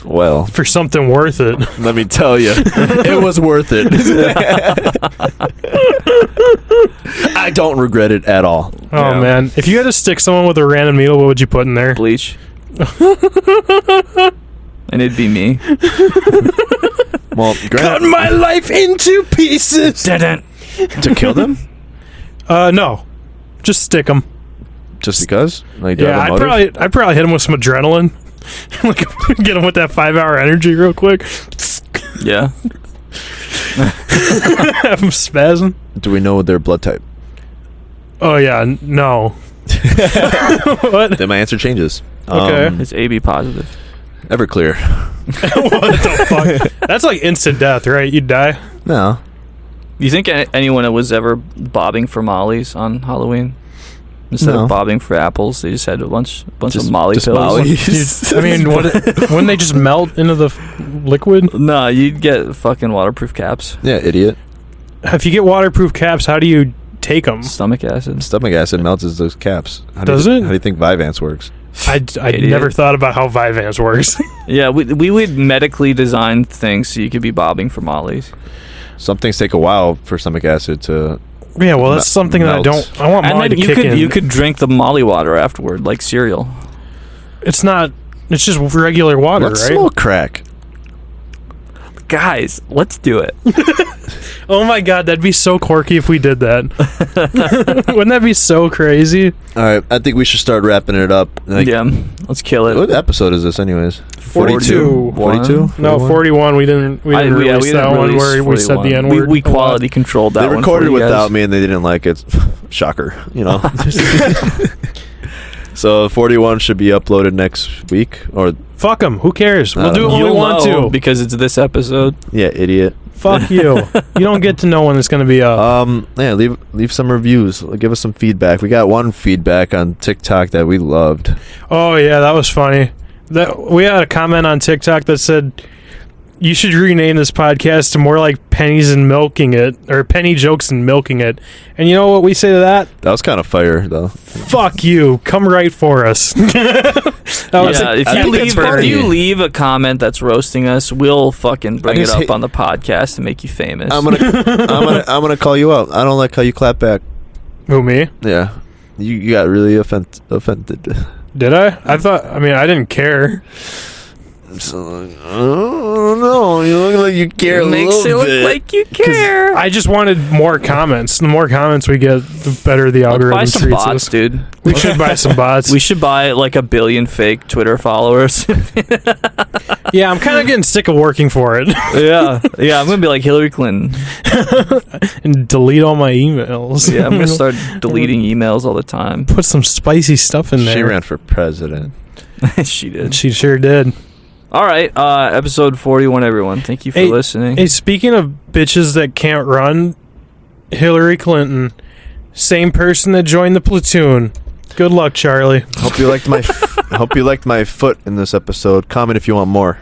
Well, For something worth it. let me tell you, it was worth it. I don't regret it at all. Oh, Yeah. man. If you had to stick someone with a random needle, what would you put in there? it. Bleach. And it'd be me. Well, Grant, my life into pieces. to kill them No. Just stick them. just because? Like, do you Yeah, have a motive? I'd probably hit him with some adrenaline. Like, get him with that 5-hour energy real quick. Yeah. Have him spazzing. Do we know their blood type? Oh, yeah. No. What? Then my answer changes. Okay. It's AB positive. Everclear. What the fuck? That's like instant death, right? You'd die. No. You think anyone that was ever bobbing for mollies on Halloween? Instead No. of bobbing for apples, they just had a bunch Just- of Molly just pills. Mollies. I mean, wouldn't they just melt into the liquid? No, you'd get fucking waterproof caps. Yeah, idiot. If you get waterproof caps, how do you take them? Stomach acid. Stomach acid melts as those caps. Does it? How do you think Vyvanse works? I Idiot. never thought about how Vyvanse works. Yeah, we would medically design things so you could be bobbing for mollies. Some things take a while for stomach acid to. Yeah, well, that's something that I Melt. don't. I want And Molly then to kick in. you could drink the molly water afterward, like cereal. It's not. It's just regular water, Let's right? smoke crack. Guys, let's do it. Oh my god, that'd be so quirky if we did that. Wouldn't that be so crazy? All right, I think we should start wrapping it up. Like, Yeah, let's kill it. What episode is this, anyways? 42. 42? No, 41. We didn't release that one where we said the N word. We quality controlled that They one. recorded for you guys. without me and they didn't like it. Shocker, you know. So 41 should be uploaded next week, or Fuck them. Who cares? We'll I do it don't when we You'll want know to. because it's this episode. yeah, idiot. Fuck you. You don't get to know when it's going to be up. Yeah, leave some reviews. Give us some feedback. We got one feedback on TikTok that we loved. Oh yeah, that was funny. That we had a comment on TikTok that said you should rename this podcast to more like Pennies and Milking It, or Penny Jokes and Milking It. And you know what we say to that? That was kind of fire, though. Fuck you. Come right for us. That was Yeah, it. I think it's if you funny. leave a comment that's roasting us, we'll fucking bring I it just up hate- on the podcast and make you famous. I'm gonna call you out. I don't like how you clap back. Who, me? Yeah, you got really offended. Did I? I mean, I didn't care. So, I don't know. You look like you care a Makes it little look bit. like you care. I just wanted more comments. The more comments we get, the better the Let's algorithm buy some treats bots, us. dude. We should buy some bots. We should buy like 1 billion fake Twitter followers. Yeah, I'm kind of getting sick of working for it yeah, I'm gonna be like Hillary Clinton. and delete all my emails. Yeah, I'm gonna start deleting emails all the time. Put some spicy stuff in there. She ran for president. She did. She sure did. All right, episode 41, everyone. Thank you for listening. Hey, speaking of bitches that can't run, Hillary Clinton, same person that joined the platoon. Good luck, Charlie. Hope you liked my foot in this episode. Comment if you want more.